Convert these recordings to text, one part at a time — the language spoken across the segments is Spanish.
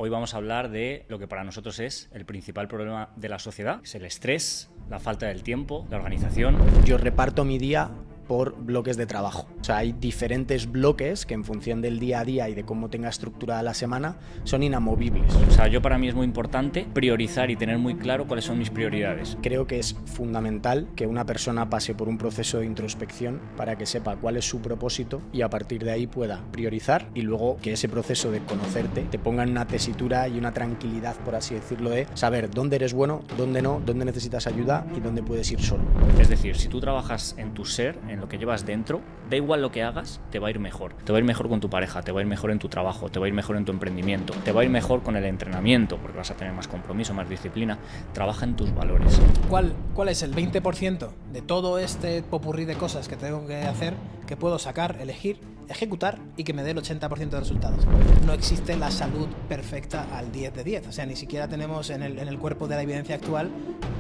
Hoy vamos a hablar de lo que para nosotros es el principal problema de la sociedad, es el estrés, la falta del tiempo, la organización. Yo reparto mi día por bloques de trabajo. O sea, hay diferentes bloques que en función del día a día y de cómo tenga estructurada la semana son inamovibles. O sea, para mí es muy importante priorizar y tener muy claro cuáles son mis prioridades. Creo que es fundamental que una persona pase por un proceso de introspección para que sepa cuál es su propósito y a partir de ahí pueda priorizar y luego que ese proceso de conocerte te ponga en una tesitura y una tranquilidad, por así decirlo, de saber dónde eres bueno, dónde no, dónde necesitas ayuda y dónde puedes ir solo. Es decir, si tú trabajas en tu ser, en lo que llevas dentro, da igual lo que hagas, te va a ir mejor. Te va a ir mejor con tu pareja, te va a ir mejor en tu trabajo, te va a ir mejor en tu emprendimiento, te va a ir mejor con el entrenamiento, porque vas a tener más compromiso, más disciplina. Trabaja en tus valores. ¿Cuál es el 20% de todo este popurrí de cosas que tengo que hacer, que puedo sacar, elegir, ejecutar y que me dé el 80% de resultados? No existe la salud perfecta al 10 de 10. O sea, ni siquiera tenemos en el cuerpo de la evidencia actual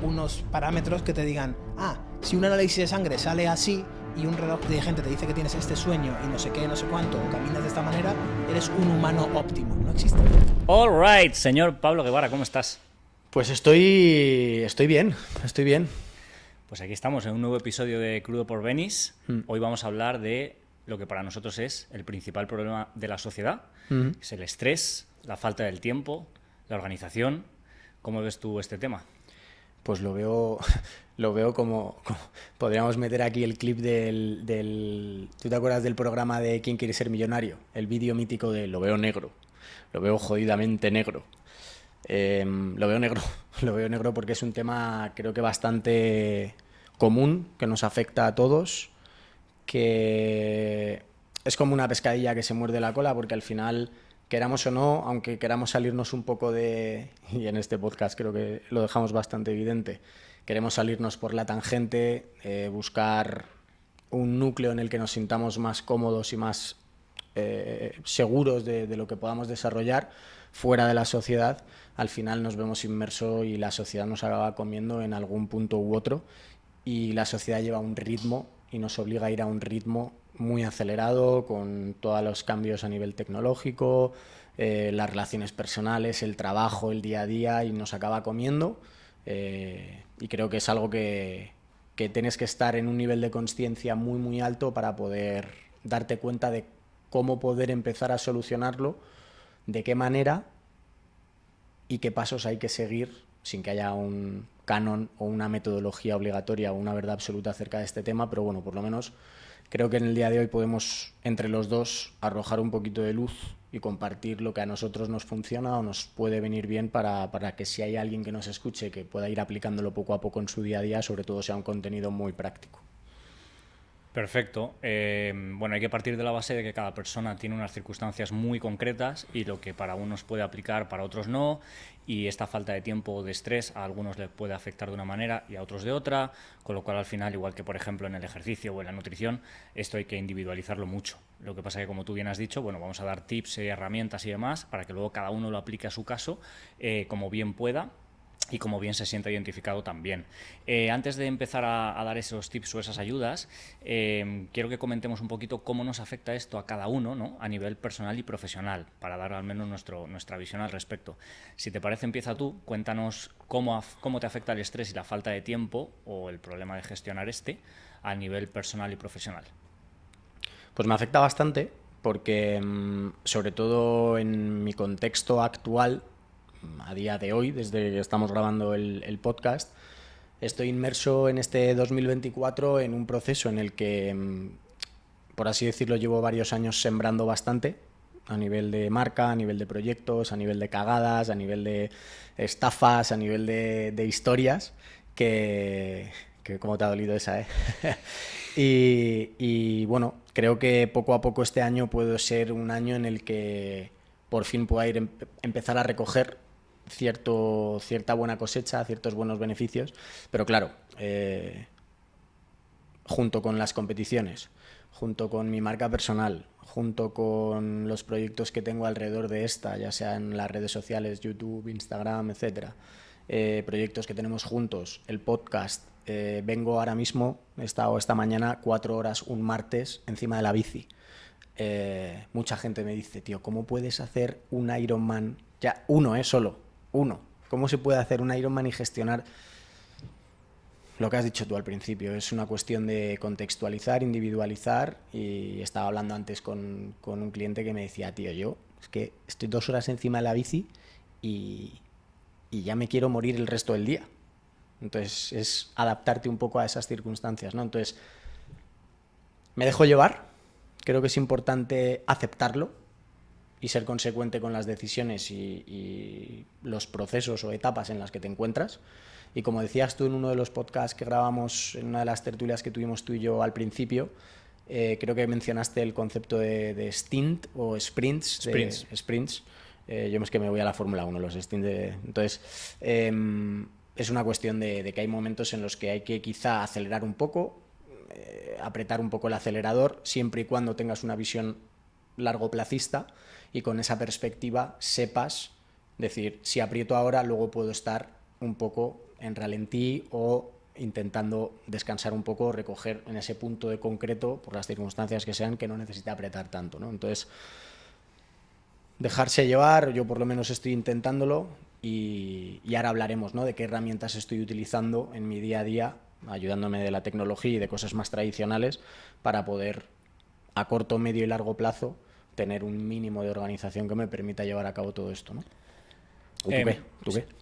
unos parámetros que te digan, si un análisis de sangre sale así y un reloj de gente te dice que tienes este sueño y no sé qué, no sé cuánto, o caminas de esta manera, eres un humano óptimo. No existe. All right, señor Pablo Guevara, ¿cómo estás? Pues estoy bien. Pues aquí estamos en un nuevo episodio de Crudo por Venice. Hoy vamos a hablar de lo que para nosotros es el principal problema de la sociedad. Es el estrés, la falta del tiempo, la organización. ¿Cómo ves tú este tema? Pues lo veo como podríamos meter aquí el clip del... ¿Tú te acuerdas del programa de ¿Quién quiere ser millonario? El vídeo mítico de lo veo negro, lo veo jodidamente negro. Lo veo negro porque es un tema creo que bastante común, que nos afecta a todos, que es como una pescadilla que se muerde la cola porque al final, queramos o no, aunque queramos salirnos un poco de... Y en este podcast creo que lo dejamos bastante evidente. Queremos salirnos por la tangente, buscar un núcleo en el que nos sintamos más cómodos y más seguros de lo que podamos desarrollar fuera de la sociedad. Al final nos vemos inmersos y la sociedad nos acaba comiendo en algún punto u otro. Y la sociedad lleva un ritmo y nos obliga a ir a un ritmo muy acelerado, con todos los cambios a nivel tecnológico, las relaciones personales, el trabajo, el día a día, y nos acaba comiendo. Y creo que es algo que tienes que estar en un nivel de consciencia muy, muy alto para poder darte cuenta de cómo poder empezar a solucionarlo, de qué manera y qué pasos hay que seguir sin que haya un canon o una metodología obligatoria o una verdad absoluta acerca de este tema, pero bueno, por lo menos creo que en el día de hoy podemos entre los dos arrojar un poquito de luz y compartir lo que a nosotros nos funciona o nos puede venir bien para que si hay alguien que nos escuche que pueda ir aplicándolo poco a poco en su día a día, sobre todo sea un contenido muy práctico. Perfecto. Bueno, hay que partir de la base de que cada persona tiene unas circunstancias muy concretas y lo que para unos puede aplicar, para otros no, y esta falta de tiempo o de estrés a algunos les puede afectar de una manera y a otros de otra, con lo cual al final, igual que por ejemplo en el ejercicio o en la nutrición, esto hay que individualizarlo mucho. Lo que pasa es que, como tú bien has dicho, bueno, vamos a dar tips, herramientas y demás para que luego cada uno lo aplique a su caso como bien pueda y como bien se sienta identificado también. Antes de empezar a dar esos tips o esas ayudas, quiero que comentemos un poquito cómo nos afecta esto a cada uno, ¿no? A nivel personal y profesional, para dar al menos nuestra visión al respecto. Si te parece, empieza tú, cuéntanos cómo te afecta el estrés y la falta de tiempo o el problema de gestionar a nivel personal y profesional. Pues me afecta bastante porque, sobre todo en mi contexto actual, a día de hoy, desde que estamos grabando el podcast, estoy inmerso en este 2024 en un proceso en el que, por así decirlo, llevo varios años sembrando bastante a nivel de marca, a nivel de proyectos, a nivel de cagadas, a nivel de estafas, a nivel de historias que cómo te ha dolido esa, y bueno, creo que poco a poco este año puede ser un año en el que por fin pueda empezar a recoger cierta buena cosecha, ciertos buenos beneficios, pero claro, junto con las competiciones, junto con mi marca personal, junto con los proyectos que tengo alrededor de esta, ya sea en las redes sociales, YouTube, Instagram, etcétera, proyectos que tenemos juntos, el podcast, vengo ahora mismo, he estado esta mañana 4 horas un martes encima de la bici. Mucha gente me dice, tío, ¿cómo puedes hacer un Ironman Ya, uno, solo. Uno. ¿Cómo se puede hacer un Ironman y gestionar lo que has dicho tú al principio? Es una cuestión de contextualizar, individualizar, y estaba hablando antes con un cliente que me decía, tío, yo es que estoy 2 horas encima de la bici y ya me quiero morir el resto del día. Entonces es adaptarte un poco a esas circunstancias, ¿no? Entonces me dejo llevar, creo que es importante aceptarlo y ser consecuente con las decisiones y los procesos o etapas en las que te encuentras. Y como decías tú en uno de los podcasts que grabamos, en una de las tertulias que tuvimos tú y yo al principio, creo que mencionaste el concepto de stint o sprints. Sprints. Yo es que me voy a la Fórmula 1, los stints Entonces, es una cuestión de que hay momentos en los que hay que quizá acelerar un poco, apretar un poco el acelerador, siempre y cuando tengas una visión largoplacista y con esa perspectiva sepas decir, si aprieto ahora, luego puedo estar un poco en ralentí o intentando descansar un poco, recoger en ese punto de concreto, por las circunstancias que sean, que no necesite apretar tanto, ¿no? Entonces, dejarse llevar, yo por lo menos estoy intentándolo, y ahora hablaremos, ¿no?, de qué herramientas estoy utilizando en mi día a día, ayudándome de la tecnología y de cosas más tradicionales para poder, a corto, medio y largo plazo, tener un mínimo de organización que me permita llevar a cabo todo esto, ¿no? ¿Tú qué?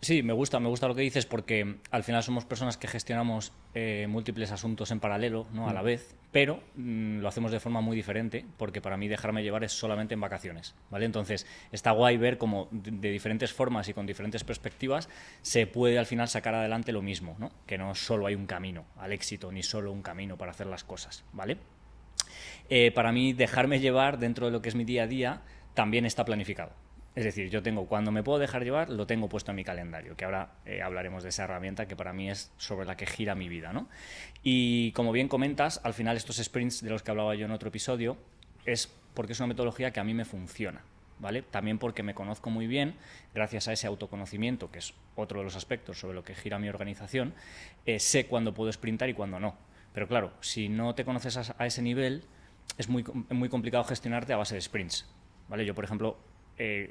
Sí, me gusta lo que dices, porque al final somos personas que gestionamos múltiples asuntos en paralelo, ¿no?, a la vez, pero lo hacemos de forma muy diferente, porque para mí dejarme llevar es solamente en vacaciones, ¿vale? Entonces está guay ver cómo de diferentes formas y con diferentes perspectivas se puede al final sacar adelante lo mismo, ¿no? Que no solo hay un camino al éxito, ni solo un camino para hacer las cosas, ¿vale? Para mí dejarme llevar dentro de lo que es mi día a día también está planificado. Es decir, yo tengo, cuando me puedo dejar llevar, lo tengo puesto en mi calendario, que ahora hablaremos de esa herramienta que para mí es sobre la que gira mi vida, ¿no? Y como bien comentas, al final estos sprints de los que hablaba yo en otro episodio es porque es una metodología que a mí me funciona, ¿vale? También porque me conozco muy bien, gracias a ese autoconocimiento, que es otro de los aspectos sobre lo que gira mi organización, sé cuándo puedo sprintar y cuándo no. Pero claro, si no te conoces a ese nivel, es muy complicado gestionarte a base de sprints, ¿vale? Yo, por ejemplo,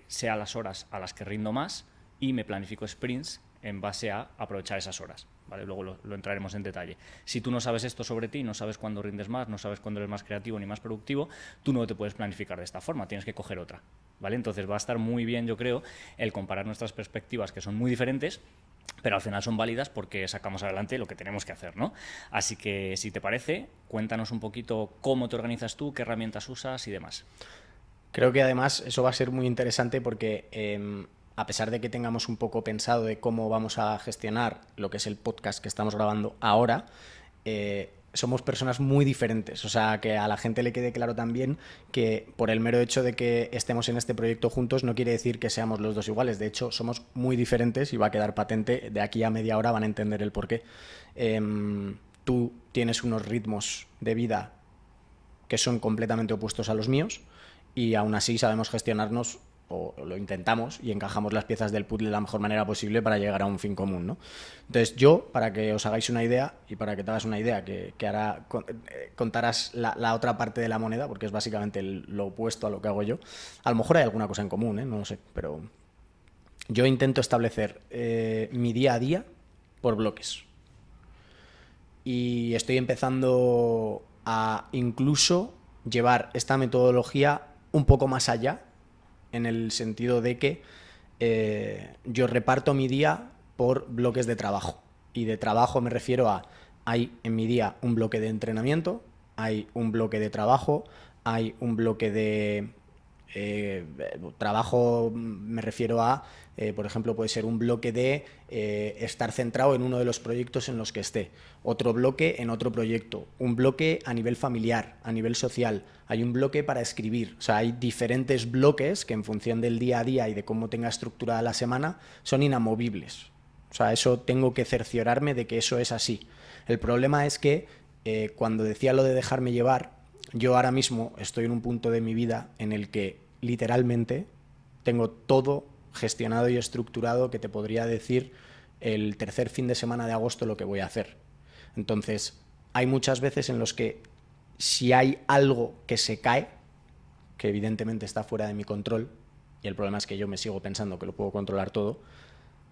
sé a las horas a las que rindo más y me planifico sprints en base a aprovechar esas horas, ¿vale? Luego lo entraremos en detalle. Si tú no sabes esto sobre ti, no sabes cuándo rindes más, no sabes cuándo eres más creativo ni más productivo, tú no te puedes planificar de esta forma, tienes que coger otra, ¿vale? Entonces va a estar muy bien, yo creo, el comparar nuestras perspectivas, que son muy diferentes, pero al final son válidas porque sacamos adelante lo que tenemos que hacer, ¿no? Así que, si te parece, cuéntanos un poquito cómo te organizas tú, qué herramientas usas y demás. Creo que además eso va a ser muy interesante porque a pesar de que tengamos un poco pensado de cómo vamos a gestionar lo que es el podcast que estamos grabando ahora, somos personas muy diferentes. O sea, que a la gente le quede claro también que por el mero hecho de que estemos en este proyecto juntos no quiere decir que seamos los dos iguales. De hecho, somos muy diferentes y va a quedar patente. De aquí a media hora van a entender el porqué. Tú tienes unos ritmos de vida que son completamente opuestos a los míos, y aún así sabemos gestionarnos, o lo intentamos, y encajamos las piezas del puzzle de la mejor manera posible para llegar a un fin común, ¿no? Entonces yo, para que os hagáis una idea y para que te hagas una idea, que ahora contarás la otra parte de la moneda, porque es básicamente lo opuesto a lo que hago yo. A lo mejor hay alguna cosa en común, no lo sé, pero yo intento establecer mi día a día por bloques. Y estoy empezando a incluso llevar esta metodología un poco más allá, en el sentido de que yo reparto mi día por bloques de trabajo. Y de trabajo me refiero a, hay en mi día un bloque de entrenamiento, hay un bloque de trabajo, hay un bloque de trabajo, me refiero a, por ejemplo, puede ser un bloque de estar centrado en uno de los proyectos en los que esté, otro bloque en otro proyecto, un bloque a nivel familiar, a nivel social, hay un bloque para escribir. O sea, hay diferentes bloques que en función del día a día y de cómo tenga estructurada la semana son inamovibles. O sea, eso tengo que cerciorarme de que eso es así. El problema es que cuando decía lo de dejarme llevar, yo ahora mismo estoy en un punto de mi vida en el que literalmente tengo todo gestionado y estructurado, que te podría decir el tercer fin de semana de agosto lo que voy a hacer. Entonces, hay muchas veces en los que si hay algo que se cae, que evidentemente está fuera de mi control y el problema es que yo me sigo pensando que lo puedo controlar todo,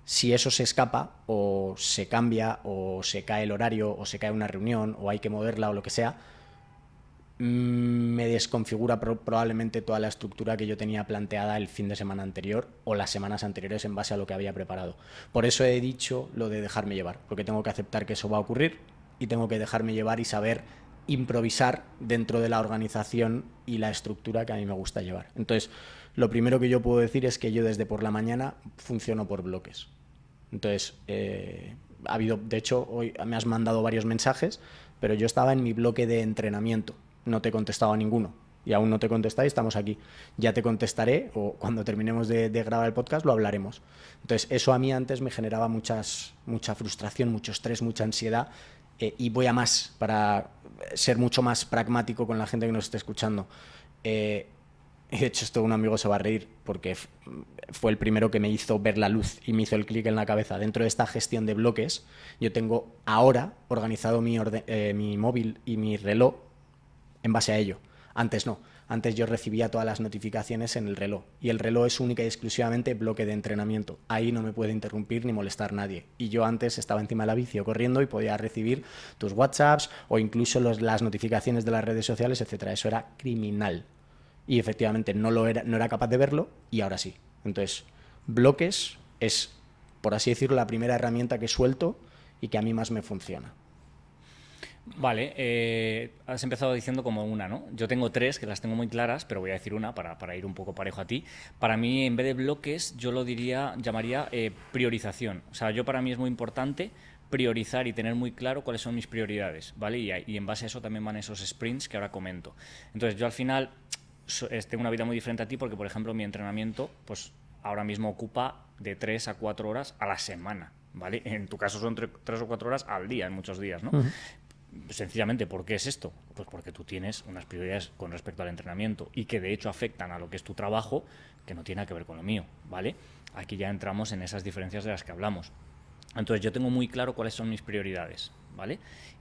si eso se escapa o se cambia o se cae el horario o se cae una reunión o hay que moverla o lo que sea, me desconfigura probablemente toda la estructura que yo tenía planteada el fin de semana anterior o las semanas anteriores en base a lo que había preparado. Por eso he dicho lo de dejarme llevar, porque tengo que aceptar que eso va a ocurrir y tengo que dejarme llevar y saber improvisar dentro de la organización y la estructura que a mí me gusta llevar. Entonces, lo primero que yo puedo decir es que yo desde por la mañana funciono por bloques. Entonces, ha habido, de hecho, hoy me has mandado varios mensajes, pero yo estaba en mi bloque de entrenamiento. No te he contestado a ninguno y aún no te he contestado y estamos aquí. Ya te contestaré o cuando terminemos de grabar el podcast lo hablaremos. Entonces, eso a mí antes me generaba mucha frustración, mucho estrés, mucha ansiedad y voy a más para ser mucho más pragmático con la gente que nos esté escuchando. De hecho, esto un amigo se va a reír porque fue el primero que me hizo ver la luz y me hizo el clic en la cabeza. Dentro de esta gestión de bloques, yo tengo ahora organizado mi móvil y mi reloj en base a ello. Antes no. Antes yo recibía todas las notificaciones en el reloj y el reloj es única y exclusivamente bloque de entrenamiento. Ahí no me puede interrumpir ni molestar nadie. Y yo antes estaba encima de la bici o corriendo y podía recibir tus WhatsApps o incluso las notificaciones de las redes sociales, etcétera. Eso era criminal. Y efectivamente no era capaz de verlo y ahora sí. Entonces, bloques es, por así decirlo, la primera herramienta que suelto y que a mí más me funciona. Vale, has empezado diciendo como una, ¿no? Yo tengo tres que las tengo muy claras, pero voy a decir una para ir un poco parejo a ti. Para mí, en vez de bloques, yo lo llamaría priorización. O sea, para mí es muy importante priorizar y tener muy claro cuáles son mis prioridades, ¿vale? Y en base a eso también van esos sprints que ahora comento. Entonces, yo al final tengo una vida muy diferente a ti porque, por ejemplo, mi entrenamiento, pues ahora mismo ocupa de 3 a 4 horas a la semana, ¿vale? En tu caso son 3 o 4 horas al día, en muchos días, ¿no? Uh-huh. Sencillamente, ¿por qué es esto? Pues porque tú tienes unas prioridades con respecto al entrenamiento y que de hecho afectan a lo que es tu trabajo, que no tiene nada que ver con lo mío, ¿vale? Aquí ya entramos en esas diferencias de las que hablamos. Entonces yo tengo muy claro cuáles son mis prioridades, ¿vale?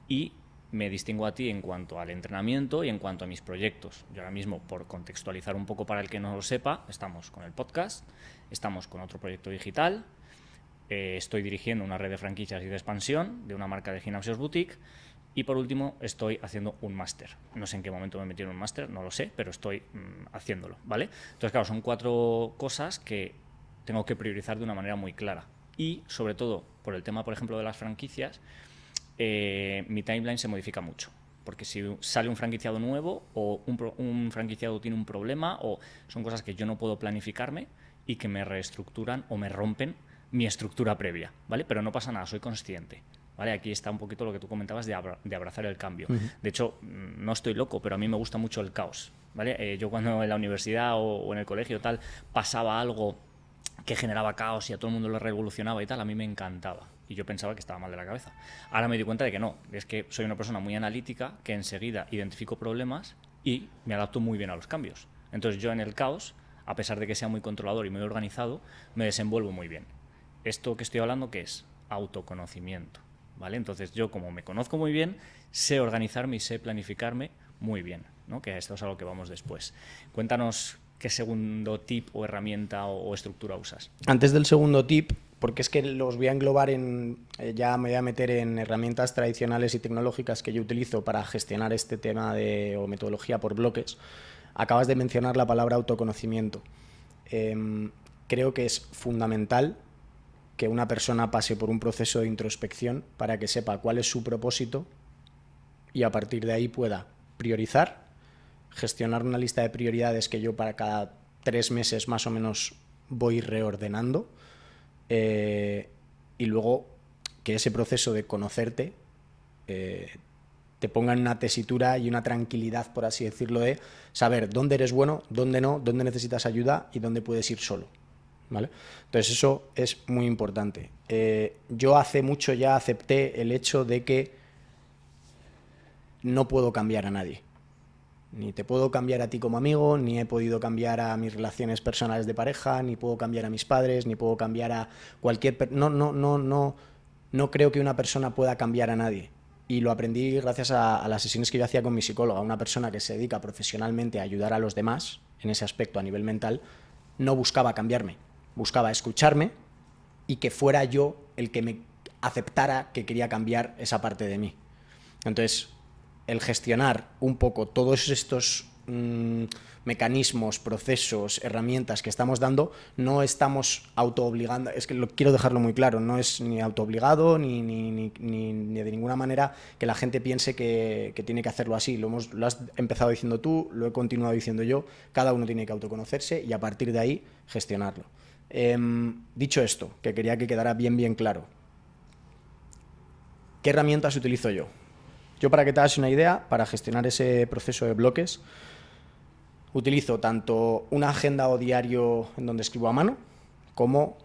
Y me distingo a ti en cuanto al entrenamiento y en cuanto a mis proyectos. Yo ahora mismo, por contextualizar un poco para el que no lo sepa, estamos con el podcast, estamos con otro proyecto digital, estoy dirigiendo una red de franquicias y de expansión de una marca de gimnasios boutique. Y por último, estoy haciendo un máster. No sé en qué momento me metí en un máster, no lo sé, pero estoy haciéndolo, ¿vale? Entonces, claro, son 4 cosas que tengo que priorizar de una manera muy clara. Y, sobre todo, por el tema, por ejemplo, de las franquicias, mi timeline se modifica mucho. Porque si sale un franquiciado nuevo o un franquiciado tiene un problema, o son cosas que yo no puedo planificarme y que me reestructuran o me rompen mi estructura previa, ¿vale? Pero no pasa nada, soy consciente. ¿Vale? Aquí está un poquito lo que tú comentabas de abrazar el cambio. Uh-huh. De hecho, no estoy loco, pero a mí me gusta mucho el caos, ¿vale? Yo cuando en la universidad o en el colegio tal pasaba algo que generaba caos y a todo el mundo lo revolucionaba y tal, a mí me encantaba. Y yo pensaba que estaba mal de la cabeza. Ahora me di cuenta de que no, es que soy una persona muy analítica que enseguida identifico problemas y me adapto muy bien a los cambios. Entonces yo en el caos, a pesar de que sea muy controlador y muy organizado, me desenvuelvo muy bien. Esto que estoy hablando, ¿qué es? Autoconocimiento. ¿Vale? Entonces yo, como me conozco muy bien, sé organizarme y sé planificarme muy bien, ¿no? Que esto es a lo que vamos después. Cuéntanos qué segundo tip o herramienta o estructura usas. Antes del segundo tip, porque es que los voy a englobar ya me voy a meter en herramientas tradicionales y tecnológicas que yo utilizo para gestionar este tema o metodología por bloques. Acabas de mencionar la palabra autoconocimiento. Creo que es fundamental que una persona pase por un proceso de introspección para que sepa cuál es su propósito y a partir de ahí pueda priorizar, gestionar una lista de prioridades que yo para cada 3 meses más o menos voy reordenando y luego que ese proceso de conocerte te ponga en una tesitura y una tranquilidad, por así decirlo, de saber dónde eres bueno, dónde no, dónde necesitas ayuda y dónde puedes ir solo. ¿Vale? Entonces eso es muy importante. Yo hace mucho ya acepté el hecho de que no puedo cambiar a nadie. Ni te puedo cambiar a ti como amigo, ni he podido cambiar a mis relaciones personales de pareja, ni puedo cambiar a mis padres, ni puedo cambiar a cualquier... No creo que una persona pueda cambiar a nadie. Y lo aprendí gracias a las sesiones que yo hacía con mi psicóloga. Una persona que se dedica profesionalmente a ayudar a los demás en ese aspecto a nivel mental no buscaba cambiarme, buscaba escucharme y que fuera yo el que me aceptara que quería cambiar esa parte de mí. Entonces, el gestionar un poco todos estos mecanismos, procesos, herramientas que estamos dando, no estamos autoobligando, es que quiero dejarlo muy claro, no es ni autoobligado ni de ninguna manera que la gente piense que tiene que hacerlo así. Lo has empezado diciendo tú, lo he continuado diciendo yo, cada uno tiene que autoconocerse y a partir de ahí gestionarlo. Dicho esto, que quería que quedara bien claro, ¿qué herramientas utilizo yo? Yo, para que te hagas una idea, para gestionar ese proceso de bloques, utilizo tanto una agenda o diario en donde escribo a mano, como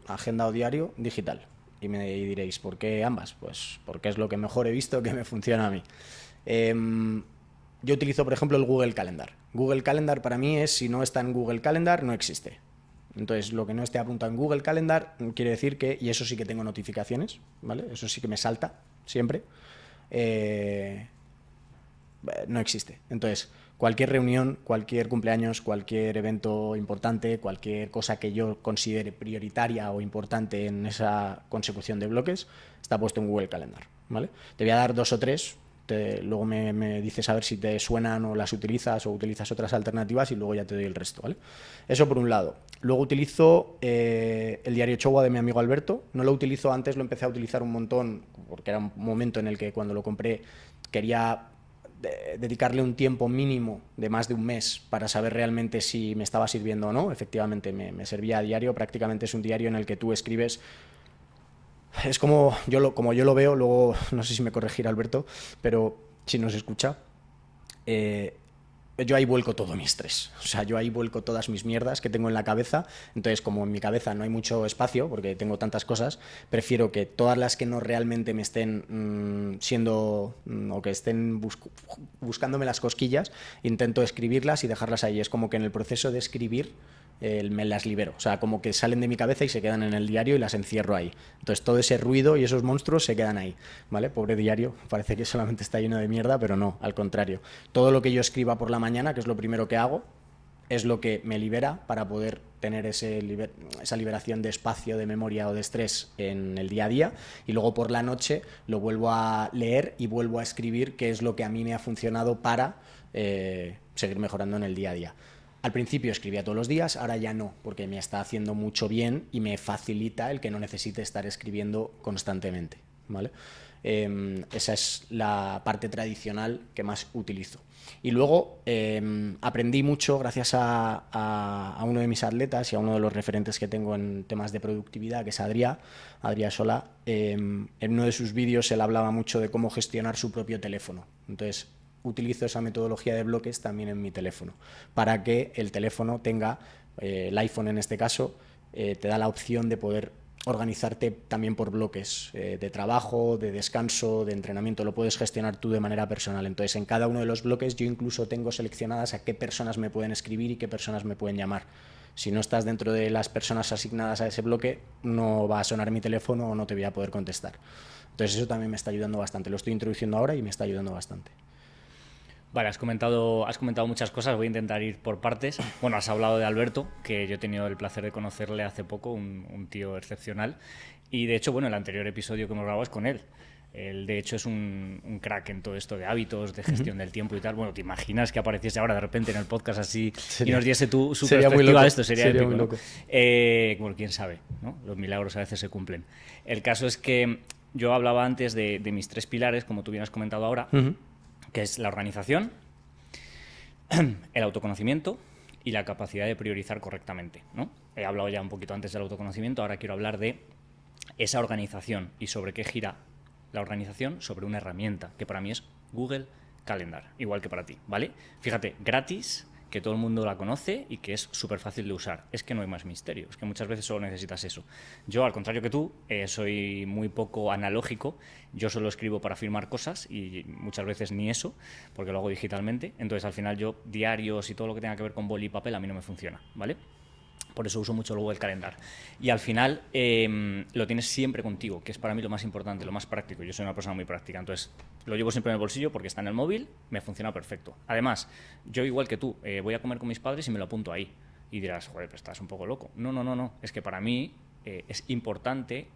agenda o diario digital. Y me diréis, ¿por qué ambas? Pues porque es lo que mejor he visto que me funciona a mí. Yo utilizo, por ejemplo, el Google Calendar. Google Calendar para mí es, si no está en Google Calendar, no existe. Entonces, lo que no esté apuntado en Google Calendar quiere decir que, y eso sí que tengo notificaciones, ¿vale? Eso sí que me salta siempre. No existe. Entonces, cualquier reunión, cualquier cumpleaños, cualquier evento importante, cualquier cosa que yo considere prioritaria o importante en esa consecución de bloques, está puesto en Google Calendar, ¿vale? Te voy a dar 2 o 3, luego me dices a ver si te suenan o las utilizas o utilizas otras alternativas y luego ya te doy el resto, ¿vale? Eso por un lado. Luego utilizo el diario Chowa de mi amigo Alberto. No lo utilizo antes, lo empecé a utilizar un montón porque era un momento en el que cuando lo compré quería dedicarle un tiempo mínimo de más de un mes para saber realmente si me estaba sirviendo o no. Efectivamente me servía a diario, prácticamente es un diario en el que tú escribes. Es como yo lo veo, luego no sé si me corregirá Alberto, pero si nos escucha, yo ahí vuelco todo mi estrés. O sea, yo ahí vuelco todas mis mierdas que tengo en la cabeza. Entonces, como en mi cabeza no hay mucho espacio, porque tengo tantas cosas, prefiero que todas las que no realmente me estén o que estén buscándome las cosquillas, intento escribirlas y dejarlas ahí. Es como que en el proceso de escribir me las libero. O sea, como que salen de mi cabeza y se quedan en el diario y las encierro ahí. Entonces, todo ese ruido y esos monstruos se quedan ahí, ¿vale? Pobre diario, parece que solamente está lleno de mierda, pero no, al contrario. Todo lo que yo escriba por la mañana, que es lo primero que hago, es lo que me libera para poder tener esa liberación de espacio, de memoria o de estrés en el día a día, y luego por la noche lo vuelvo a leer y vuelvo a escribir qué es lo que a mí me ha funcionado para seguir mejorando en el día a día. Al principio escribía todos los días, ahora ya no, porque me está haciendo mucho bien y me facilita el que no necesite estar escribiendo constantemente, ¿vale? Esa es la parte tradicional que más utilizo. Y luego aprendí mucho gracias a uno de mis atletas y a uno de los referentes que tengo en temas de productividad, que es Adrià Solà. En uno de sus vídeos él hablaba mucho de cómo gestionar su propio teléfono. Entonces, utilizo esa metodología de bloques también en mi teléfono, para que el teléfono tenga, el iPhone en este caso, te da la opción de poder organizarte también por bloques de trabajo, de descanso, de entrenamiento. Lo puedes gestionar tú de manera personal. Entonces, en cada uno de los bloques yo incluso tengo seleccionadas a qué personas me pueden escribir y qué personas me pueden llamar. Si no estás dentro de las personas asignadas a ese bloque, no va a sonar mi teléfono o no te voy a poder contestar. Entonces, eso también me está ayudando bastante. Lo estoy introduciendo ahora y me está ayudando bastante. Vale, has comentado muchas cosas, voy a intentar ir por partes. Bueno, has hablado de Alberto, que yo he tenido el placer de conocerle hace poco, un tío excepcional. Y de hecho, bueno, el anterior episodio que hemos grabado es con él. Él, de hecho, es un crack en todo esto de hábitos, de gestión del tiempo y tal. Bueno, ¿te imaginas que apareciese ahora de repente en el podcast así y nos diese su perspectiva de esto? Sería épico, muy ¿no? loco. Bueno, quién sabe, ¿no? Los milagros a veces se cumplen. El caso es que yo hablaba antes de mis 3 pilares, como tú bien has comentado ahora, que es la organización, el autoconocimiento y la capacidad de priorizar correctamente, ¿no? He hablado ya un poquito antes del autoconocimiento, ahora quiero hablar de esa organización y sobre qué gira la organización, sobre una herramienta que para mí es Google Calendar, igual que para ti, ¿vale? Fíjate, gratis, que todo el mundo la conoce y que es súper fácil de usar. Es que no hay más misterio, es que muchas veces solo necesitas eso. Yo, al contrario que tú, soy muy poco analógico. Yo solo escribo para firmar cosas y muchas veces ni eso, porque lo hago digitalmente. Entonces, al final, yo, diarios y todo lo que tenga que ver con boli y papel, a mí no me funciona, ¿vale? Por eso uso mucho el Google Calendar. Y al final lo tienes siempre contigo, que es para mí lo más importante, lo más práctico. Yo soy una persona muy práctica, entonces lo llevo siempre en el bolsillo porque está en el móvil, me funciona perfecto. Además, yo igual que tú, voy a comer con mis padres y me lo apunto ahí. Y dirás, joder, pero estás un poco loco. No. Es que para mí es importante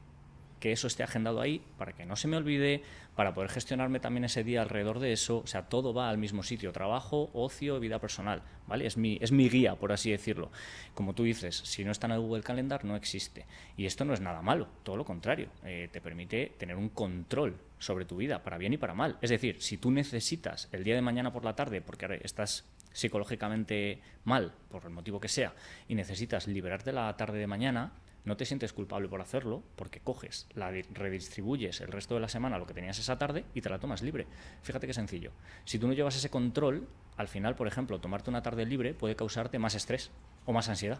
que eso esté agendado ahí para que no se me olvide, para poder gestionarme también ese día alrededor de eso. O sea, todo va al mismo sitio: trabajo, ocio, vida personal, ¿vale? Es mi guía, por así decirlo. Como tú dices, si no está en el Google Calendar, no existe. Y esto no es nada malo, todo lo contrario. Te permite tener un control sobre tu vida, para bien y para mal. Es decir, si tú necesitas el día de mañana por la tarde, porque estás psicológicamente mal, por el motivo que sea, y necesitas liberarte la tarde de mañana, no te sientes culpable por hacerlo, porque coges, redistribuyes el resto de la semana lo que tenías esa tarde y te la tomas libre. Fíjate qué sencillo. Si tú no llevas ese control, al final, por ejemplo, tomarte una tarde libre puede causarte más estrés o más ansiedad.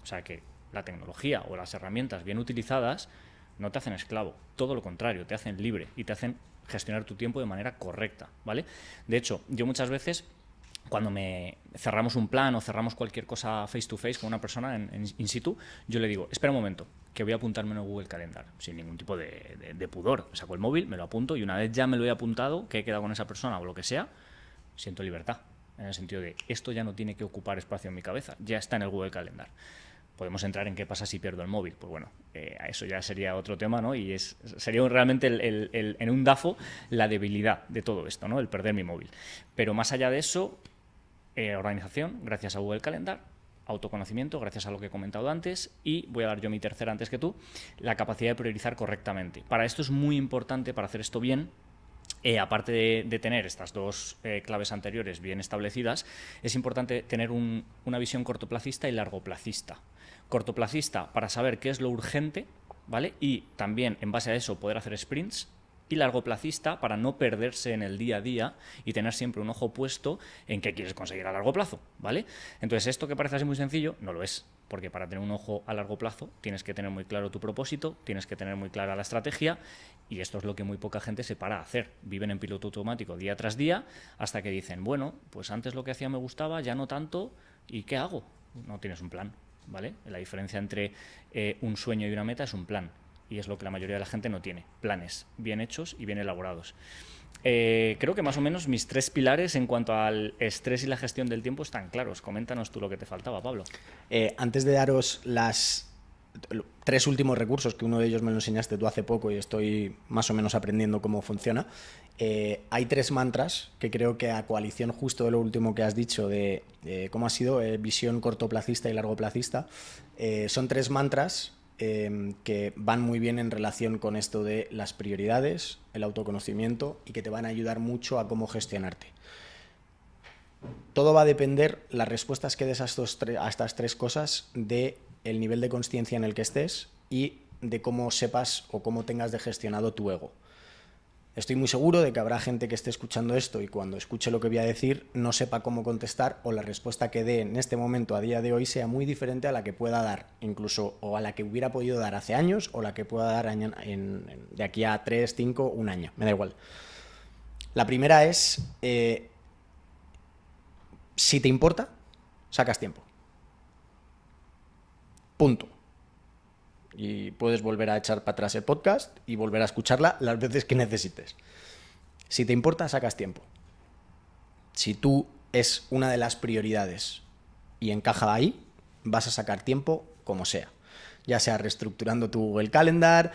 O sea que la tecnología o las herramientas bien utilizadas no te hacen esclavo, todo lo contrario, te hacen libre y te hacen gestionar tu tiempo de manera correcta, ¿vale? De hecho, yo muchas veces, cuando cerramos un plan o cerramos cualquier cosa face to face con una persona in situ, yo le digo, espera un momento, que voy a apuntarme en el Google Calendar, sin ningún tipo de pudor. Saco el móvil, me lo apunto, y una vez ya me lo he apuntado, que he quedado con esa persona o lo que sea, siento libertad, en el sentido de, esto ya no tiene que ocupar espacio en mi cabeza, ya está en el Google Calendar. Podemos entrar en qué pasa si pierdo el móvil. Pues bueno, eso ya sería otro tema, ¿no? Y sería realmente en un DAFO la debilidad de todo esto, ¿no? El perder mi móvil. Pero más allá de eso, organización, gracias a Google Calendar; autoconocimiento, gracias a lo que he comentado antes; y voy a dar yo mi tercera antes que tú, la capacidad de priorizar correctamente. Para esto es muy importante, para hacer esto bien, aparte de tener estas dos claves anteriores bien establecidas, es importante tener una visión cortoplacista y largoplacista. Cortoplacista para saber qué es lo urgente, ¿vale? Y también, en base a eso, poder hacer sprints. Y largoplacista para no perderse en el día a día y tener siempre un ojo puesto en qué quieres conseguir a largo plazo, ¿vale? Entonces, esto que parece así muy sencillo, no lo es, porque para tener un ojo a largo plazo tienes que tener muy claro tu propósito, tienes que tener muy clara la estrategia, y esto es lo que muy poca gente se para a hacer. Viven en piloto automático día tras día hasta que dicen, bueno, pues antes lo que hacía me gustaba, ya no tanto, ¿y qué hago? No tienes un plan, ¿vale? La diferencia entre un sueño y una meta es un plan. Y es lo que la mayoría de la gente no tiene: planes bien hechos y bien elaborados. Creo que más o menos mis tres pilares en cuanto al estrés y la gestión del tiempo están claros. Coméntanos tú lo que te faltaba, Pablo. Antes de daros las 3 últimos recursos, que uno de ellos me lo enseñaste tú hace poco y estoy más o menos aprendiendo cómo funciona, hay 3 mantras que creo que, a coalición justo de lo último que has dicho, de cómo ha sido visión cortoplacista y largoplacista, son 3 mantras que van muy bien en relación con esto de las prioridades, el autoconocimiento, y que te van a ayudar mucho a cómo gestionarte. Todo va a depender, las respuestas que des a estas 3 cosas, del nivel de consciencia en el que estés y de cómo sepas o cómo tengas de gestionado tu ego. Estoy muy seguro de que habrá gente que esté escuchando esto y cuando escuche lo que voy a decir no sepa cómo contestar, o la respuesta que dé en este momento, a día de hoy, sea muy diferente a la que pueda dar, incluso, o a la que hubiera podido dar hace años, o la que pueda dar de aquí a 3, 5, un año, me da igual. La primera es, si te importa, sacas tiempo. Punto. Y puedes volver a echar para atrás el podcast y volver a escucharla las veces que necesites. Si te importa, sacas tiempo. Si tú es una de las prioridades y encaja ahí, vas a sacar tiempo como sea. Ya sea reestructurando tu Google Calendar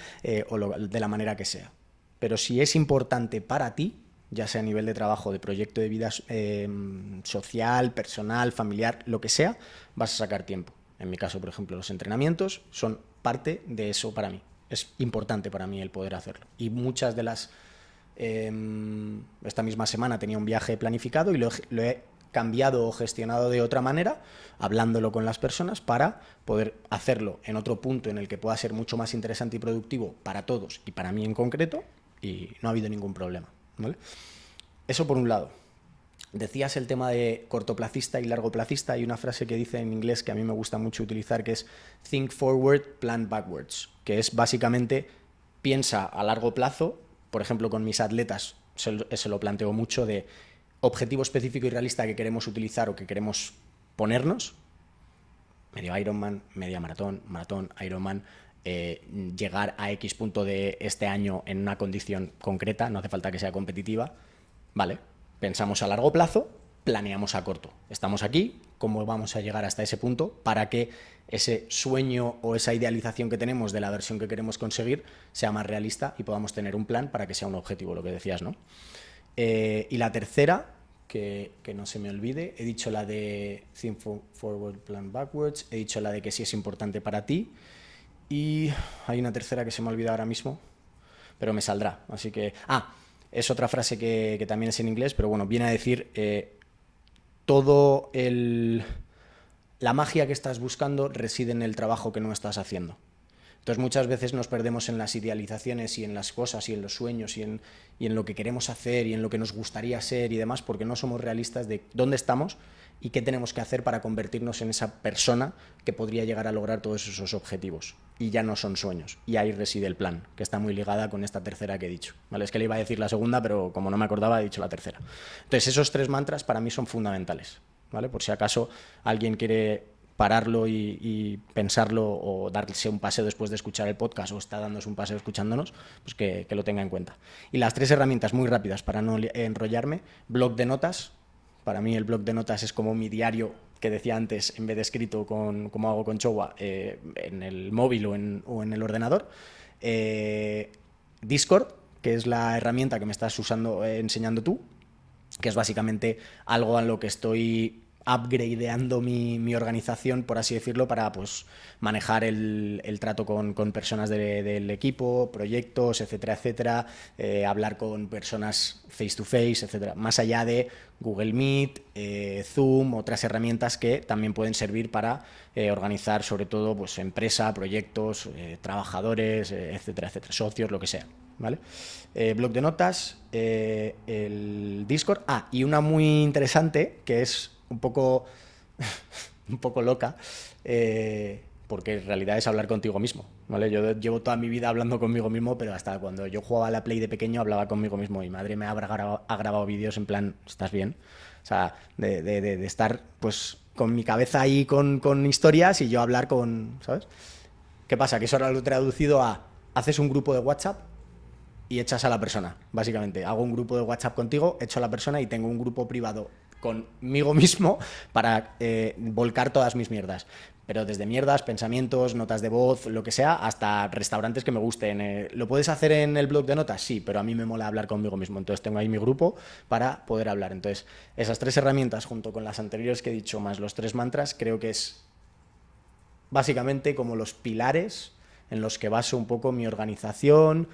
o de la manera que sea. Pero si es importante para ti, ya sea a nivel de trabajo, de proyecto de vida social, personal, familiar, lo que sea, vas a sacar tiempo. En mi caso, por ejemplo, los entrenamientos son parte de eso para mí. Es importante para mí el poder hacerlo. Y muchas de las... esta misma semana tenía un viaje planificado y lo he cambiado o gestionado de otra manera, hablándolo con las personas, para poder hacerlo en otro punto en el que pueda ser mucho más interesante y productivo para todos y para mí en concreto, y no ha habido ningún problema, ¿vale? Eso por un lado. Decías el tema de cortoplacista y largoplacista. Hay una frase que dice en inglés que a mí me gusta mucho utilizar, que es think forward, plan backwards, que es básicamente piensa a largo plazo. Por ejemplo, con mis atletas se lo planteo mucho, de objetivo específico y realista que queremos utilizar o que queremos ponernos: medio Ironman, media maratón, maratón, Ironman, llegar a X punto de este año en una condición concreta, no hace falta que sea competitiva, ¿vale? Pensamos a largo plazo, planeamos a corto. Estamos aquí, cómo vamos a llegar hasta ese punto para que ese sueño o esa idealización que tenemos de la versión que queremos conseguir sea más realista y podamos tener un plan para que sea un objetivo, lo que decías, ¿no? Y la tercera, que no se me olvide, he dicho la de Think Forward, Plan Backwards, he dicho la de que sí es importante para ti, y hay una tercera que se me ha olvidado ahora mismo, pero me saldrá, así que... es otra frase que también es en inglés, pero bueno, viene a decir la magia que estás buscando reside en el trabajo que no estás haciendo. Entonces muchas veces nos perdemos en las idealizaciones y en las cosas y en los sueños y en lo que queremos hacer y en lo que nos gustaría ser y demás, porque no somos realistas de dónde estamos y qué tenemos que hacer para convertirnos en esa persona que podría llegar a lograr todos esos objetivos. Y ya no son sueños. Y ahí reside el plan, que está muy ligada con esta tercera que he dicho. ¿Vale? Es que le iba a decir la segunda, pero como no me acordaba, he dicho la tercera. Entonces esos 3 mantras para mí son fundamentales, ¿vale? Por si acaso alguien quiere pararlo y pensarlo o darse un paseo después de escuchar el podcast o está dándose un paseo escuchándonos, pues que lo tenga en cuenta. Y las 3 herramientas muy rápidas para no enrollarme: blog de notas. Para mí el blog de notas es como mi diario que decía antes, en vez de escrito como hago con Chowa, en el móvil o en el ordenador. Discord, que es la herramienta que me estás enseñando tú, que es básicamente algo a lo que estoy upgradeando mi organización, por así decirlo, para pues manejar el trato con personas del equipo, proyectos, etcétera, etcétera, hablar con personas face to face, etcétera, más allá de Google Meet, Zoom, otras herramientas que también pueden servir para organizar sobre todo pues empresa, proyectos, trabajadores, etcétera, etcétera, socios, lo que sea, ¿vale? Blog de notas, el Discord, y una muy interesante que es un poco loca, porque en realidad es hablar contigo mismo, ¿vale? Yo llevo toda mi vida hablando conmigo mismo, pero hasta cuando yo jugaba a la Play de pequeño hablaba conmigo mismo. Mi madre me ha grabado vídeos en plan, ¿estás bien? O sea, de estar pues con mi cabeza ahí con historias y yo hablar ¿sabes? ¿Qué pasa? Que eso ahora lo he traducido haces un grupo de WhatsApp y echas a la persona, básicamente. Hago un grupo de WhatsApp contigo, echo a la persona y tengo un grupo privado conmigo mismo para volcar todas mis mierdas. Pero desde mierdas, pensamientos, notas de voz, lo que sea, hasta restaurantes que me gusten. ¿Lo puedes hacer en el blog de notas? Sí, pero a mí me mola hablar conmigo mismo. Entonces tengo ahí mi grupo para poder hablar. Entonces esas 3 herramientas junto con las anteriores que he dicho, más los 3 mantras, creo que es básicamente como los pilares en los que baso un poco mi organización,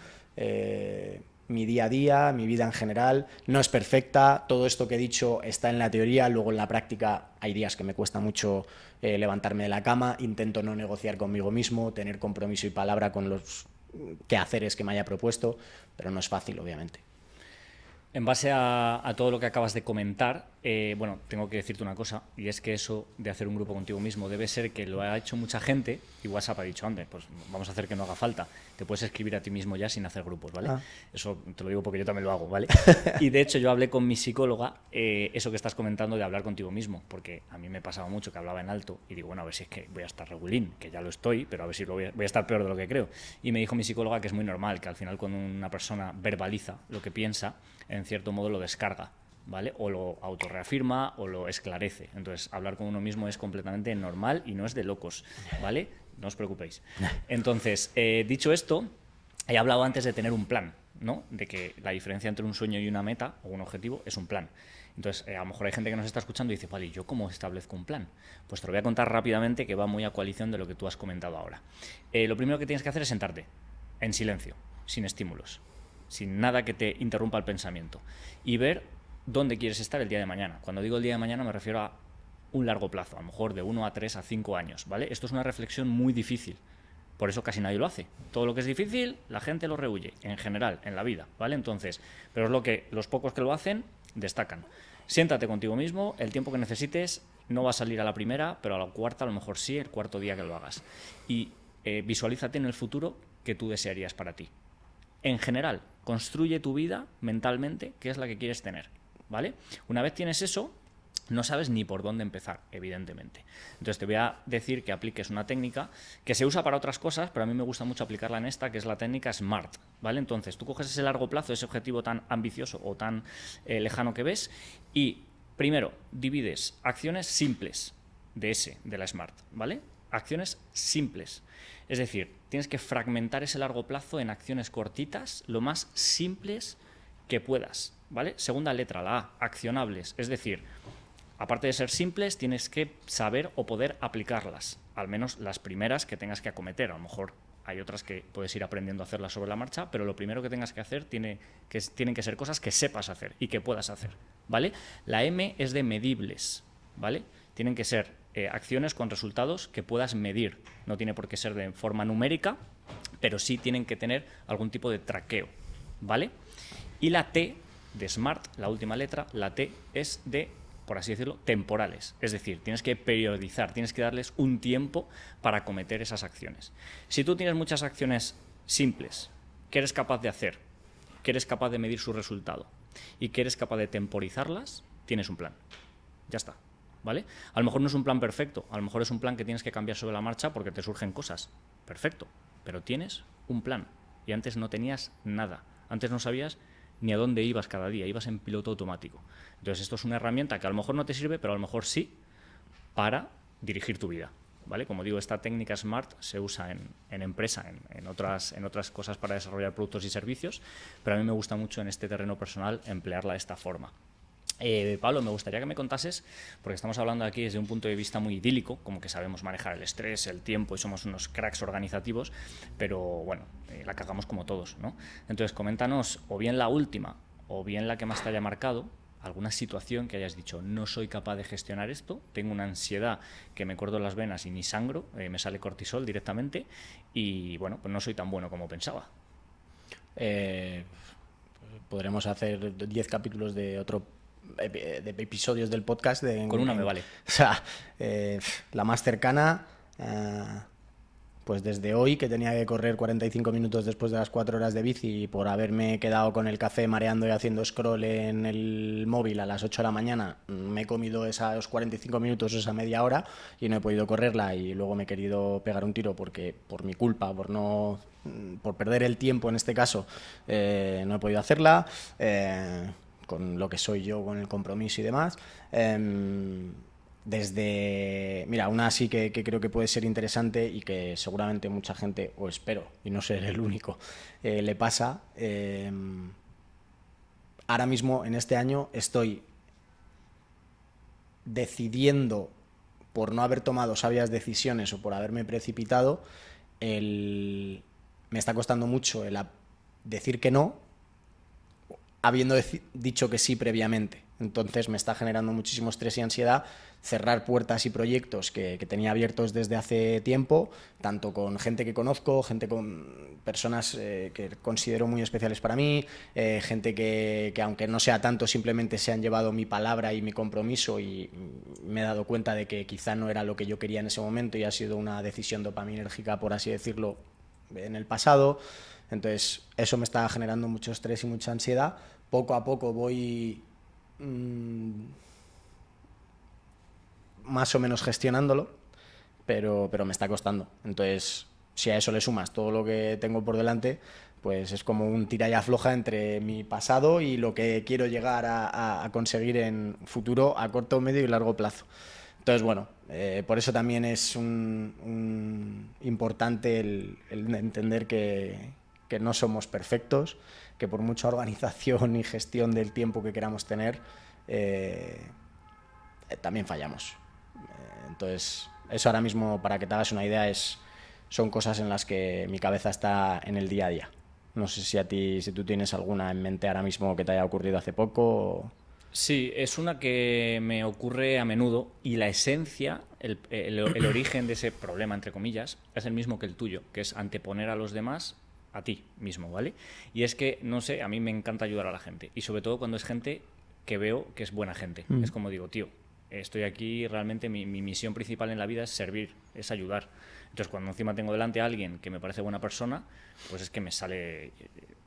mi día a día, mi vida en general. No es perfecta, todo esto que he dicho está en la teoría, luego en la práctica hay días que me cuesta mucho levantarme de la cama, intento no negociar conmigo mismo, tener compromiso y palabra con los quehaceres que me haya propuesto, pero no es fácil, obviamente. En base a todo lo que acabas de comentar, bueno, tengo que decirte una cosa, y es que eso de hacer un grupo contigo mismo debe ser que lo ha hecho mucha gente, y WhatsApp ha dicho antes, pues vamos a hacer que no haga falta, te puedes escribir a ti mismo ya sin hacer grupos, ¿vale? Eso te lo digo porque yo también lo hago, ¿vale? Y de hecho yo hablé con mi psicóloga, eso que estás comentando de hablar contigo mismo, porque a mí me pasaba mucho que hablaba en alto, y digo, bueno, a ver si es que voy a estar regulín, que ya lo estoy, pero a ver si voy a estar peor de lo que creo. Y me dijo mi psicóloga que es muy normal, que al final cuando una persona verbaliza lo que piensa, en cierto modo lo descarga, ¿vale? O lo autorreafirma o lo esclarece. Entonces, hablar con uno mismo es completamente normal y no es de locos, ¿vale? No os preocupéis. Entonces, dicho esto, he hablado antes de tener un plan, ¿no? De que la diferencia entre un sueño y una meta o un objetivo es un plan. Entonces, a lo mejor hay gente que nos está escuchando y dice, vale, ¿yo cómo establezco un plan? Pues te lo voy a contar rápidamente, que va muy a coalición de lo que tú has comentado ahora. Lo primero que tienes que hacer es sentarte en silencio, sin estímulos, sin nada que te interrumpa el pensamiento, y ver dónde quieres estar el día de mañana. Cuando digo el día de mañana me refiero a un largo plazo, a lo mejor de 1 a 3 a 5 años, ¿vale? Esto es una reflexión muy difícil, por eso casi nadie lo hace. Todo lo que es difícil, la gente lo rehúye, en general, en la vida, ¿vale? Entonces, pero es lo que los pocos que lo hacen destacan. Siéntate contigo mismo, el tiempo que necesites, no va a salir a la primera, pero a la cuarta a lo mejor sí, el cuarto día que lo hagas. Y visualízate en el futuro que tú desearías para ti. En general, construye tu vida mentalmente, que es la que quieres tener, ¿vale? Una vez tienes eso, no sabes ni por dónde empezar, evidentemente. Entonces te voy a decir que apliques una técnica que se usa para otras cosas, pero a mí me gusta mucho aplicarla en esta, que es la técnica SMART, ¿vale? Entonces tú coges ese largo plazo, ese objetivo tan ambicioso o tan lejano que ves, y Primero, divides acciones simples de la Smart, ¿vale? Acciones simples. Es decir, tienes que fragmentar ese largo plazo en acciones cortitas, lo más simples que puedas, ¿vale? Segunda letra, la A, accionables. Es decir, aparte de ser simples, tienes que saber o poder aplicarlas, al menos las primeras que tengas que acometer. A lo mejor hay otras que puedes ir aprendiendo a hacerlas sobre la marcha, pero lo primero que tengas que hacer tienen que ser cosas que sepas hacer y que puedas hacer, ¿vale? La M es de medibles, ¿vale? Tienen que ser acciones con resultados que puedas medir. No tiene por qué ser de forma numérica, pero sí tienen que tener algún tipo de traqueo, ¿vale? Y la T de Smart, la última letra, la T es de, por así decirlo, temporales. Es decir, tienes que periodizar, tienes que darles un tiempo para acometer esas acciones. Si tú tienes muchas acciones simples que eres capaz de hacer, que eres capaz de medir su resultado y que eres capaz de temporizarlas, tienes un plan. Ya está, ¿vale? A lo mejor no es un plan perfecto, a lo mejor es un plan que tienes que cambiar sobre la marcha porque te surgen cosas. Perfecto, pero tienes un plan y antes no tenías nada. Antes no sabías ni a dónde ibas cada día, ibas en piloto automático. Entonces esto es una herramienta que a lo mejor no te sirve, pero a lo mejor sí para dirigir tu vida, ¿vale? Como digo, esta técnica SMART se usa en empresa, en otras cosas para desarrollar productos y servicios, pero a mí me gusta mucho en este terreno personal emplearla de esta forma. Pablo, me gustaría que me contases, porque estamos hablando aquí desde un punto de vista muy idílico, como que sabemos manejar el estrés, el tiempo y somos unos cracks organizativos, pero bueno, la cagamos como todos, ¿no? Entonces, coméntanos o bien la última o bien la que más te haya marcado, alguna situación que hayas dicho, no soy capaz de gestionar esto, tengo una ansiedad que me corto las venas y ni sangro, me sale cortisol directamente y bueno, pues no soy tan bueno como pensaba. Podremos hacer 10 capítulos de episodios del podcast. Con una me vale. O sea, la más cercana, pues desde hoy, que tenía que correr 45 minutos después de las 4 horas de bici por haberme quedado con el café mareando y haciendo scroll en el móvil a las 8 de la mañana, me he comido esos 45 minutos, esa media hora, y no he podido correrla, y luego me he querido pegar un tiro porque por mi culpa, por perder el tiempo en este caso, no he podido hacerla, con lo que soy yo, con el compromiso y demás. Mira, una sí que creo que puede ser interesante y que seguramente mucha gente, o espero, y no ser el único, le pasa. Ahora mismo, en este año, estoy decidiendo, por no haber tomado sabias decisiones o por haberme precipitado, me está costando mucho el decir que no, habiendo dicho que sí previamente. Entonces me está generando muchísimo estrés y ansiedad cerrar puertas y proyectos que tenía abiertos desde hace tiempo, tanto con gente que conozco, con personas que considero muy especiales para mí, gente que aunque no sea tanto, simplemente se han llevado mi palabra y mi compromiso, y me he dado cuenta de que quizá no era lo que yo quería en ese momento y ha sido una decisión dopaminérgica, por así decirlo, en el pasado. Entonces eso me está generando mucho estrés y mucha ansiedad. Poco a poco voy más o menos gestionándolo, pero me está costando. Entonces, si a eso le sumas todo lo que tengo por delante, pues es como un tira y afloja entre mi pasado y lo que quiero llegar a conseguir en futuro a corto, medio y largo plazo. Entonces, bueno, por eso también es importante el entender que no somos perfectos, que por mucha organización y gestión del tiempo que queramos tener, también fallamos. Entonces, eso ahora mismo, para que te hagas una idea, son cosas en las que mi cabeza está en el día a día. No sé si tú tienes alguna en mente ahora mismo que te haya ocurrido hace poco. Sí, es una que me ocurre a menudo, y la esencia, el origen de ese problema, entre comillas, es el mismo que el tuyo, que es anteponer a los demás a ti mismo, ¿vale? Y es que, no sé, a mí me encanta ayudar a la gente, y sobre todo cuando es gente que veo que es buena gente. Es como digo, tío, estoy aquí, realmente mi misión principal en la vida es servir, es ayudar. Entonces, cuando encima tengo delante a alguien que me parece buena persona, pues es que me sale...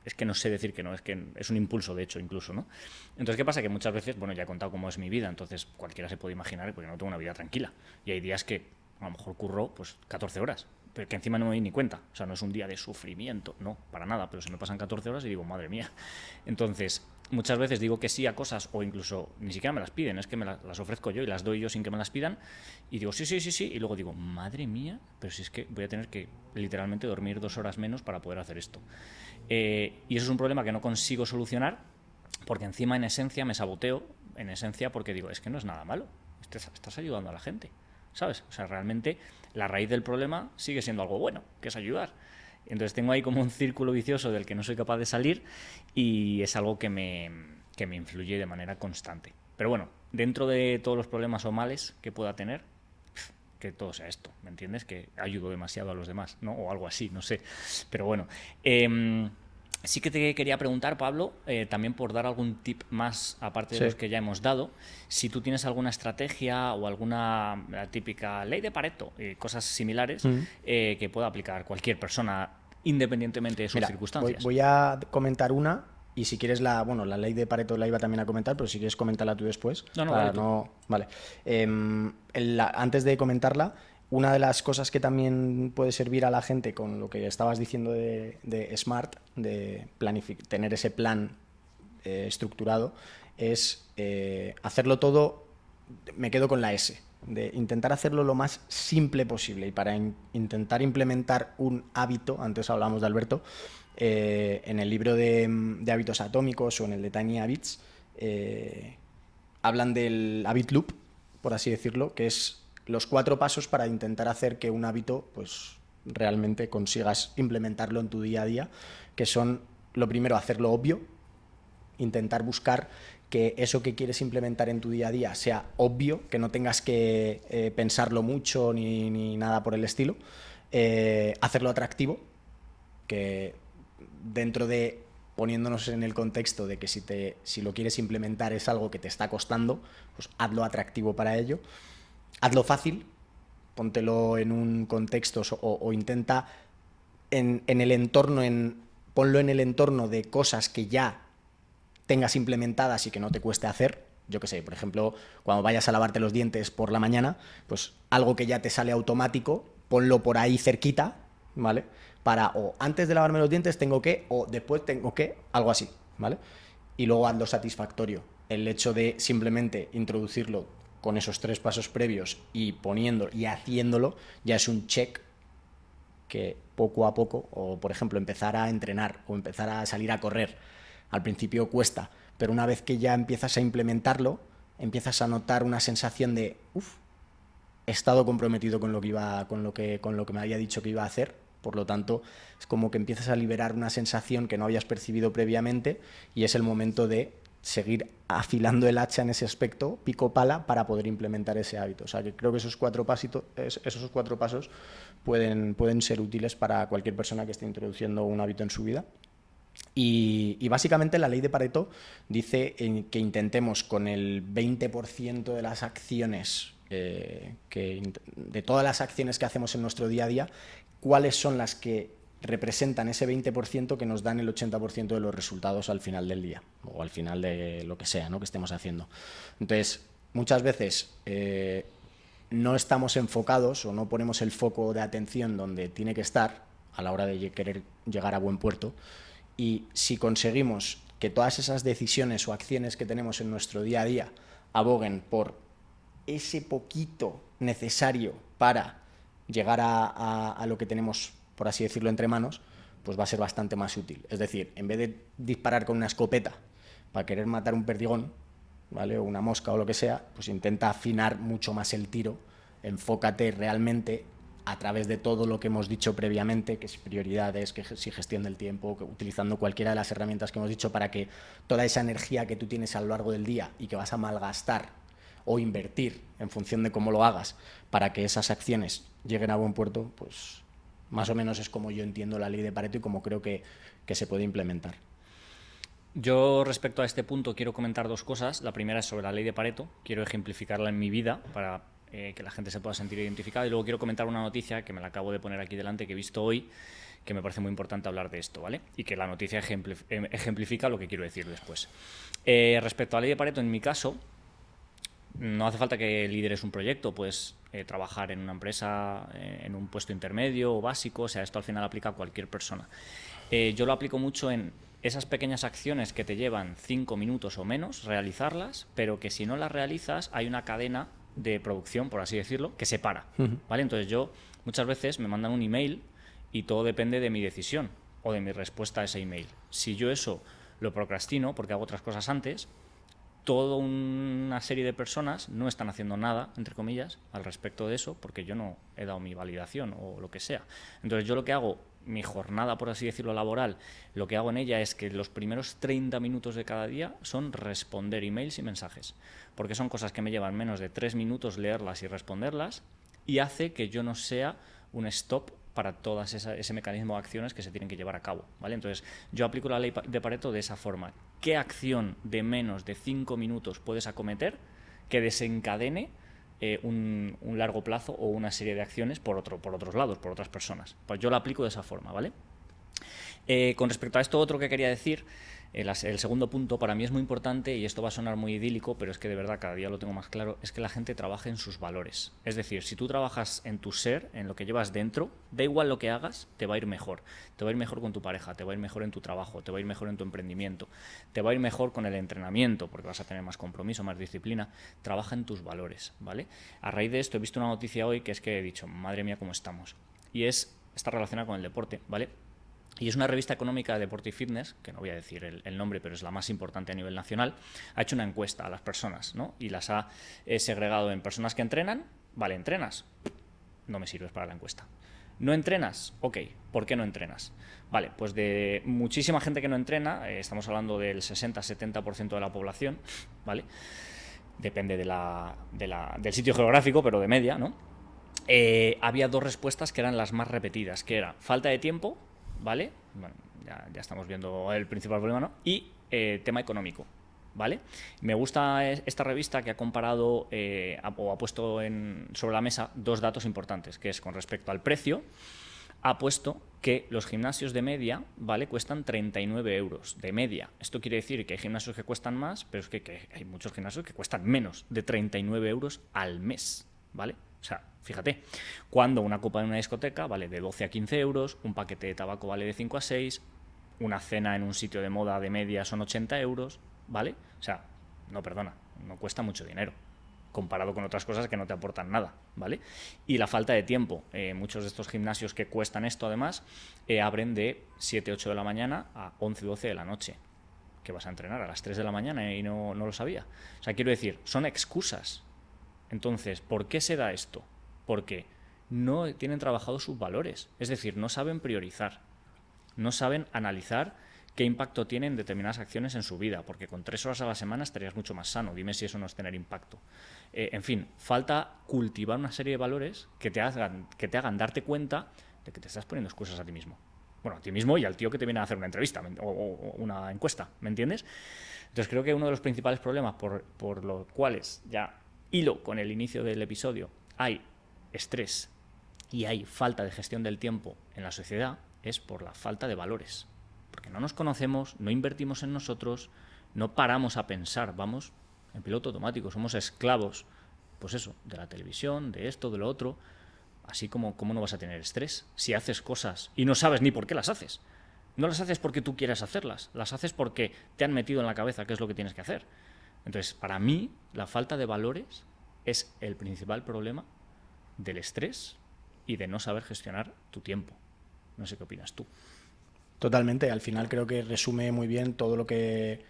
Es que no sé decir que no, es que es un impulso, de hecho, incluso, ¿no? Entonces, ¿qué pasa? Que muchas veces, bueno, ya he contado cómo es mi vida, entonces cualquiera se puede imaginar, porque no tengo una vida tranquila. Y hay días que a lo mejor curro pues 14 horas. pero que encima no me doy ni cuenta. O sea, no es un día de sufrimiento, no, para nada, pero se me pasan 14 horas y digo, madre mía. Entonces, muchas veces digo que sí a cosas o incluso ni siquiera me las piden, es que me las ofrezco yo y las doy yo sin que me las pidan y digo, sí, y luego digo, madre mía, pero si es que voy a tener que literalmente dormir 2 horas menos para poder hacer esto. Y eso es un problema que no consigo solucionar porque encima en esencia me saboteo, en esencia porque digo, es que no es nada malo, estás ayudando a la gente, ¿sabes? O sea, realmente la raíz del problema sigue siendo algo bueno, que es ayudar. Entonces tengo ahí como un círculo vicioso del que no soy capaz de salir y es algo que me influye de manera constante. Pero bueno, dentro de todos los problemas o males que pueda tener, que todo sea esto, ¿me entiendes? Que ayudo demasiado a los demás, ¿no? O algo así, no sé. Pero bueno, sí que te quería preguntar, Pablo, también por dar algún tip más, aparte de los que ya hemos dado, si tú tienes alguna estrategia o alguna la típica ley de Pareto, cosas similares, que pueda aplicar cualquier persona, independientemente de sus circunstancias. Voy a comentar una, y si quieres la ley de Pareto la iba también a comentar, pero si quieres comentarla tú después. Vale. Antes de comentarla, una de las cosas que también puede servir a la gente con lo que estabas diciendo de SMART, de tener ese plan estructurado, es hacerlo todo, me quedo con la S, de intentar hacerlo lo más simple posible. Y para intentar implementar un hábito, antes hablábamos de Alberto, en el libro de hábitos atómicos o en el de Tiny Habits, hablan del habit loop, por así decirlo, que es los 4 pasos para intentar hacer que un hábito pues realmente consigas implementarlo en tu día a día, que son, lo primero, hacerlo obvio, intentar buscar que eso que quieres implementar en tu día a día sea obvio, que no tengas que pensarlo mucho ni nada por el estilo, hacerlo atractivo, que dentro de, poniéndonos en el contexto de que si lo quieres implementar es algo que te está costando, pues hazlo atractivo para ello. Hazlo fácil, póntelo en un contexto o intenta en el entorno, ponlo en el entorno de cosas que ya tengas implementadas y que no te cueste hacer. Yo qué sé, por ejemplo, cuando vayas a lavarte los dientes por la mañana, pues algo que ya te sale automático, ponlo por ahí cerquita, ¿vale? Para o antes de lavarme los dientes tengo que, o después tengo que, algo así, ¿vale? Y luego hazlo satisfactorio. El hecho de simplemente introducirlo con esos 3 pasos previos y poniendo y haciéndolo, ya es un check que poco a poco, o por ejemplo empezar a entrenar o empezar a salir a correr, al principio cuesta, pero una vez que ya empiezas a implementarlo, empiezas a notar una sensación de he estado comprometido con lo que me había dicho que iba a hacer. Por lo tanto, es como que empiezas a liberar una sensación que no habías percibido previamente y es el momento de seguir afilando el hacha en ese aspecto, pico pala, para poder implementar ese hábito. O sea, que creo que esos 4 pasos pueden ser útiles para cualquier persona que esté introduciendo un hábito en su vida. Y básicamente la ley de Pareto dice que intentemos con el 20% de las acciones, de todas las acciones que hacemos en nuestro día a día, cuáles son las que representan ese 20% que nos dan el 80% de los resultados al final del día o al final de lo que sea, ¿no?, que estemos haciendo. Entonces, muchas veces no estamos enfocados o no ponemos el foco de atención donde tiene que estar a la hora de querer llegar a buen puerto, y si conseguimos que todas esas decisiones o acciones que tenemos en nuestro día a día aboguen por ese poquito necesario para llegar a lo que tenemos, por así decirlo, entre manos, pues va a ser bastante más útil. Es decir, en vez de disparar con una escopeta para querer matar un perdigón, ¿vale?, o una mosca o lo que sea, pues intenta afinar mucho más el tiro, enfócate realmente a través de todo lo que hemos dicho previamente, que es prioridades, que si gestión del tiempo, que utilizando cualquiera de las herramientas que hemos dicho, para que toda esa energía que tú tienes a lo largo del día y que vas a malgastar o invertir en función de cómo lo hagas para que esas acciones lleguen a buen puerto, pues más o menos es como yo entiendo la ley de Pareto y como creo que se puede implementar. Yo, respecto a este punto, quiero comentar 2 cosas. La primera es sobre la ley de Pareto. Quiero ejemplificarla en mi vida para que la gente se pueda sentir identificada. Y luego quiero comentar una noticia que me la acabo de poner aquí delante, que he visto hoy, que me parece muy importante hablar de esto, ¿vale? Y que la noticia ejemplifica lo que quiero decir después. Respecto a la ley de Pareto, en mi caso, No hace falta que lideres un proyecto, puedes trabajar en una empresa, en un puesto intermedio o básico, o sea, esto al final aplica a cualquier persona. Yo lo aplico mucho en esas pequeñas acciones que te llevan 5 minutos o menos realizarlas, pero que si no las realizas hay una cadena de producción, por así decirlo, que se para, ¿vale? Entonces yo muchas veces me mandan un email y todo depende de mi decisión o de mi respuesta a ese email. Si yo eso lo procrastino porque hago otras cosas antes, toda una serie de personas no están haciendo nada, entre comillas, al respecto de eso, porque yo no he dado mi validación o lo que sea. Entonces yo lo que hago, mi jornada, por así decirlo, laboral, lo que hago en ella es que los primeros 30 minutos de cada día son responder emails y mensajes, porque son cosas que me llevan menos de 3 minutos leerlas y responderlas, y hace que yo no sea un stop para todas ese mecanismo de acciones que se tienen que llevar a cabo, ¿vale? Entonces, yo aplico la ley de Pareto de esa forma. ¿Qué acción de menos de 5 minutos puedes acometer que desencadene un largo plazo o una serie de acciones por otros lados, por otras personas? Pues yo la aplico de esa forma, ¿vale? Con respecto a esto otro que quería decir, el segundo punto para mí es muy importante, y esto va a sonar muy idílico, pero es que de verdad cada día lo tengo más claro, es que la gente trabaje en sus valores. Es decir, si tú trabajas en tu ser, en lo que llevas dentro, da igual lo que hagas, te va a ir mejor. Te va a ir mejor con tu pareja, te va a ir mejor en tu trabajo, te va a ir mejor en tu emprendimiento, te va a ir mejor con el entrenamiento, porque vas a tener más compromiso, más disciplina. Trabaja en tus valores, ¿vale? A raíz de esto he visto una noticia hoy que es que he dicho, madre mía, cómo estamos. Y está relacionada con el deporte, ¿vale? Y es una revista económica de deporte y fitness, que no voy a decir el nombre, pero es la más importante a nivel nacional. Ha hecho una encuesta a las personas, ¿no? Y las ha segregado en personas que entrenan. Vale, ¿entrenas? No me sirves para la encuesta. ¿No entrenas? Ok, ¿por qué no entrenas? Vale, pues de muchísima gente que no entrena, estamos hablando del 60-70% de la población, ¿vale? Depende del sitio geográfico, pero de media, ¿no? Había 2 respuestas que eran las más repetidas, que era falta de tiempo, ¿vale? Bueno, ya estamos viendo el principal problema, ¿no? Y tema económico, ¿vale? Me gusta esta revista que ha comparado o ha puesto sobre la mesa 2 datos importantes, que es con respecto al precio. Ha puesto que los gimnasios de media, ¿vale?, cuestan 39 euros de media. Esto quiere decir que hay gimnasios que cuestan más, pero es que hay muchos gimnasios que cuestan menos de 39 euros al mes, ¿vale? O sea, fíjate, cuando una copa en una discoteca vale de 12 a 15 euros, un paquete de tabaco vale de 5 a 6, una cena en un sitio de moda de media son 80 euros, ¿vale? O sea, no cuesta mucho dinero, comparado con otras cosas que no te aportan nada, ¿vale? Y la falta de tiempo. Muchos de estos gimnasios que cuestan esto, además, abren de 7, 8 de la mañana a 11, 12 de la noche. Que vas a entrenar a las 3 de la mañana y no lo sabía. O sea, quiero decir, son excusas. Entonces, ¿por qué se da esto? Porque no tienen trabajado sus valores. Es decir, no saben priorizar. No saben analizar qué impacto tienen determinadas acciones en su vida, porque con 3 horas a la semana estarías mucho más sano. Dime si eso no es tener impacto. En fin, falta cultivar una serie de valores que te hagan darte cuenta de que te estás poniendo excusas a ti mismo. Bueno, a ti mismo y al tío que te viene a hacer una entrevista o una encuesta, ¿me entiendes? Entonces creo que uno de los principales problemas por los cuales, ya hilo con el inicio del episodio, hay estrés y hay falta de gestión del tiempo en la sociedad, es por la falta de valores. Porque no nos conocemos, no invertimos en nosotros, no paramos a pensar, vamos en piloto automático, somos esclavos, pues eso, de la televisión, de esto, de lo otro. Así como, ¿cómo no vas a tener estrés si haces cosas y no sabes ni por qué las haces? No las haces porque tú quieras hacerlas, las haces porque te han metido en la cabeza qué es lo que tienes que hacer. Entonces, para mí, la falta de valores es el principal problema del estrés y de no saber gestionar tu tiempo. No sé qué opinas tú. Totalmente, al final creo que resume muy bien todo lo que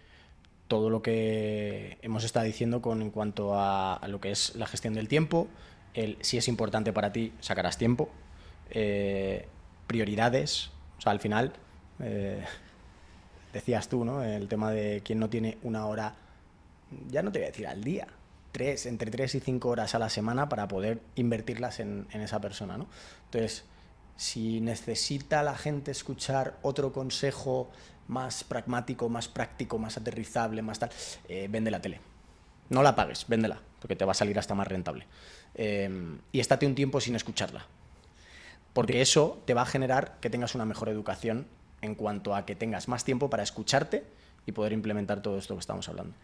hemos estado diciendo en cuanto a lo que es la gestión del tiempo. Si es importante para ti, sacarás tiempo. Prioridades, o sea, al final, decías tú, ¿no? El tema de quien no tiene 1 hora, ya no te voy a decir al día, entre 3 y 5 horas a la semana para poder invertirlas en esa persona, ¿no? Entonces, si necesita la gente escuchar otro consejo más pragmático, más práctico, más aterrizable, más tal, vende la tele. No la pagues, véndela, porque te va a salir hasta más rentable. Y estate un tiempo sin escucharla. Porque eso te va a generar que tengas una mejor educación en cuanto a que tengas más tiempo para escucharte y poder implementar todo esto que estamos hablando.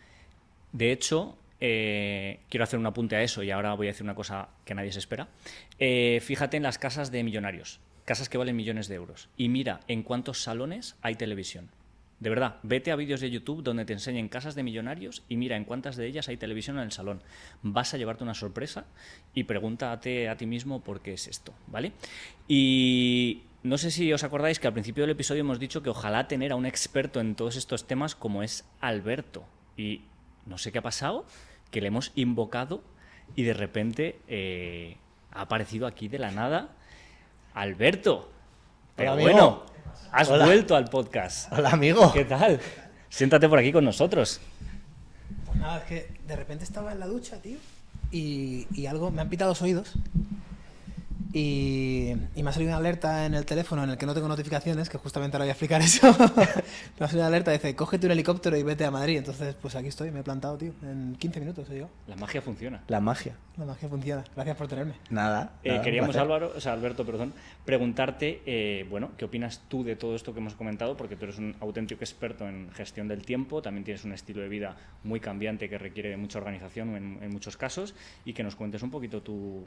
De hecho, quiero hacer un apunte a eso y ahora voy a decir una cosa que nadie se espera. Fíjate en las casas de millonarios, casas que valen millones de euros, y mira en cuántos salones hay televisión. De verdad, vete a vídeos de YouTube donde te enseñen casas de millonarios y mira en cuántas de ellas hay televisión en el salón. Vas a llevarte una sorpresa y pregúntate a ti mismo por qué es esto, ¿vale? Y no sé si os acordáis que al principio del episodio hemos dicho que ojalá tener a un experto en todos estos temas como es Alberto. Y no sé qué ha pasado, que le hemos invocado y de repente ha aparecido aquí de la nada Alberto. Pero Hola, bueno, amigo. has Hola. vuelto al podcast. Hola, amigo. ¿Qué tal? Siéntate por aquí con nosotros. Pues nada, es que de repente estaba en la ducha, tío, y algo me han pitado los oídos. Y me ha salido una alerta en el teléfono en el que no tengo notificaciones, que justamente ahora voy a explicar eso. Me ha salido una alerta, dice, cógete un helicóptero y vete a Madrid. Entonces, pues aquí estoy, me he plantado, tío. En 15 minutos he llegado. La magia funciona. La magia. La magia funciona. Gracias por tenerme. Nada. un Queríamos, placer. Alberto, preguntarte, bueno, ¿qué opinas tú de todo esto que hemos comentado? Porque tú eres un auténtico experto en gestión del tiempo, también tienes un estilo de vida muy cambiante que requiere de mucha organización en muchos casos, y que nos cuentes un poquito tú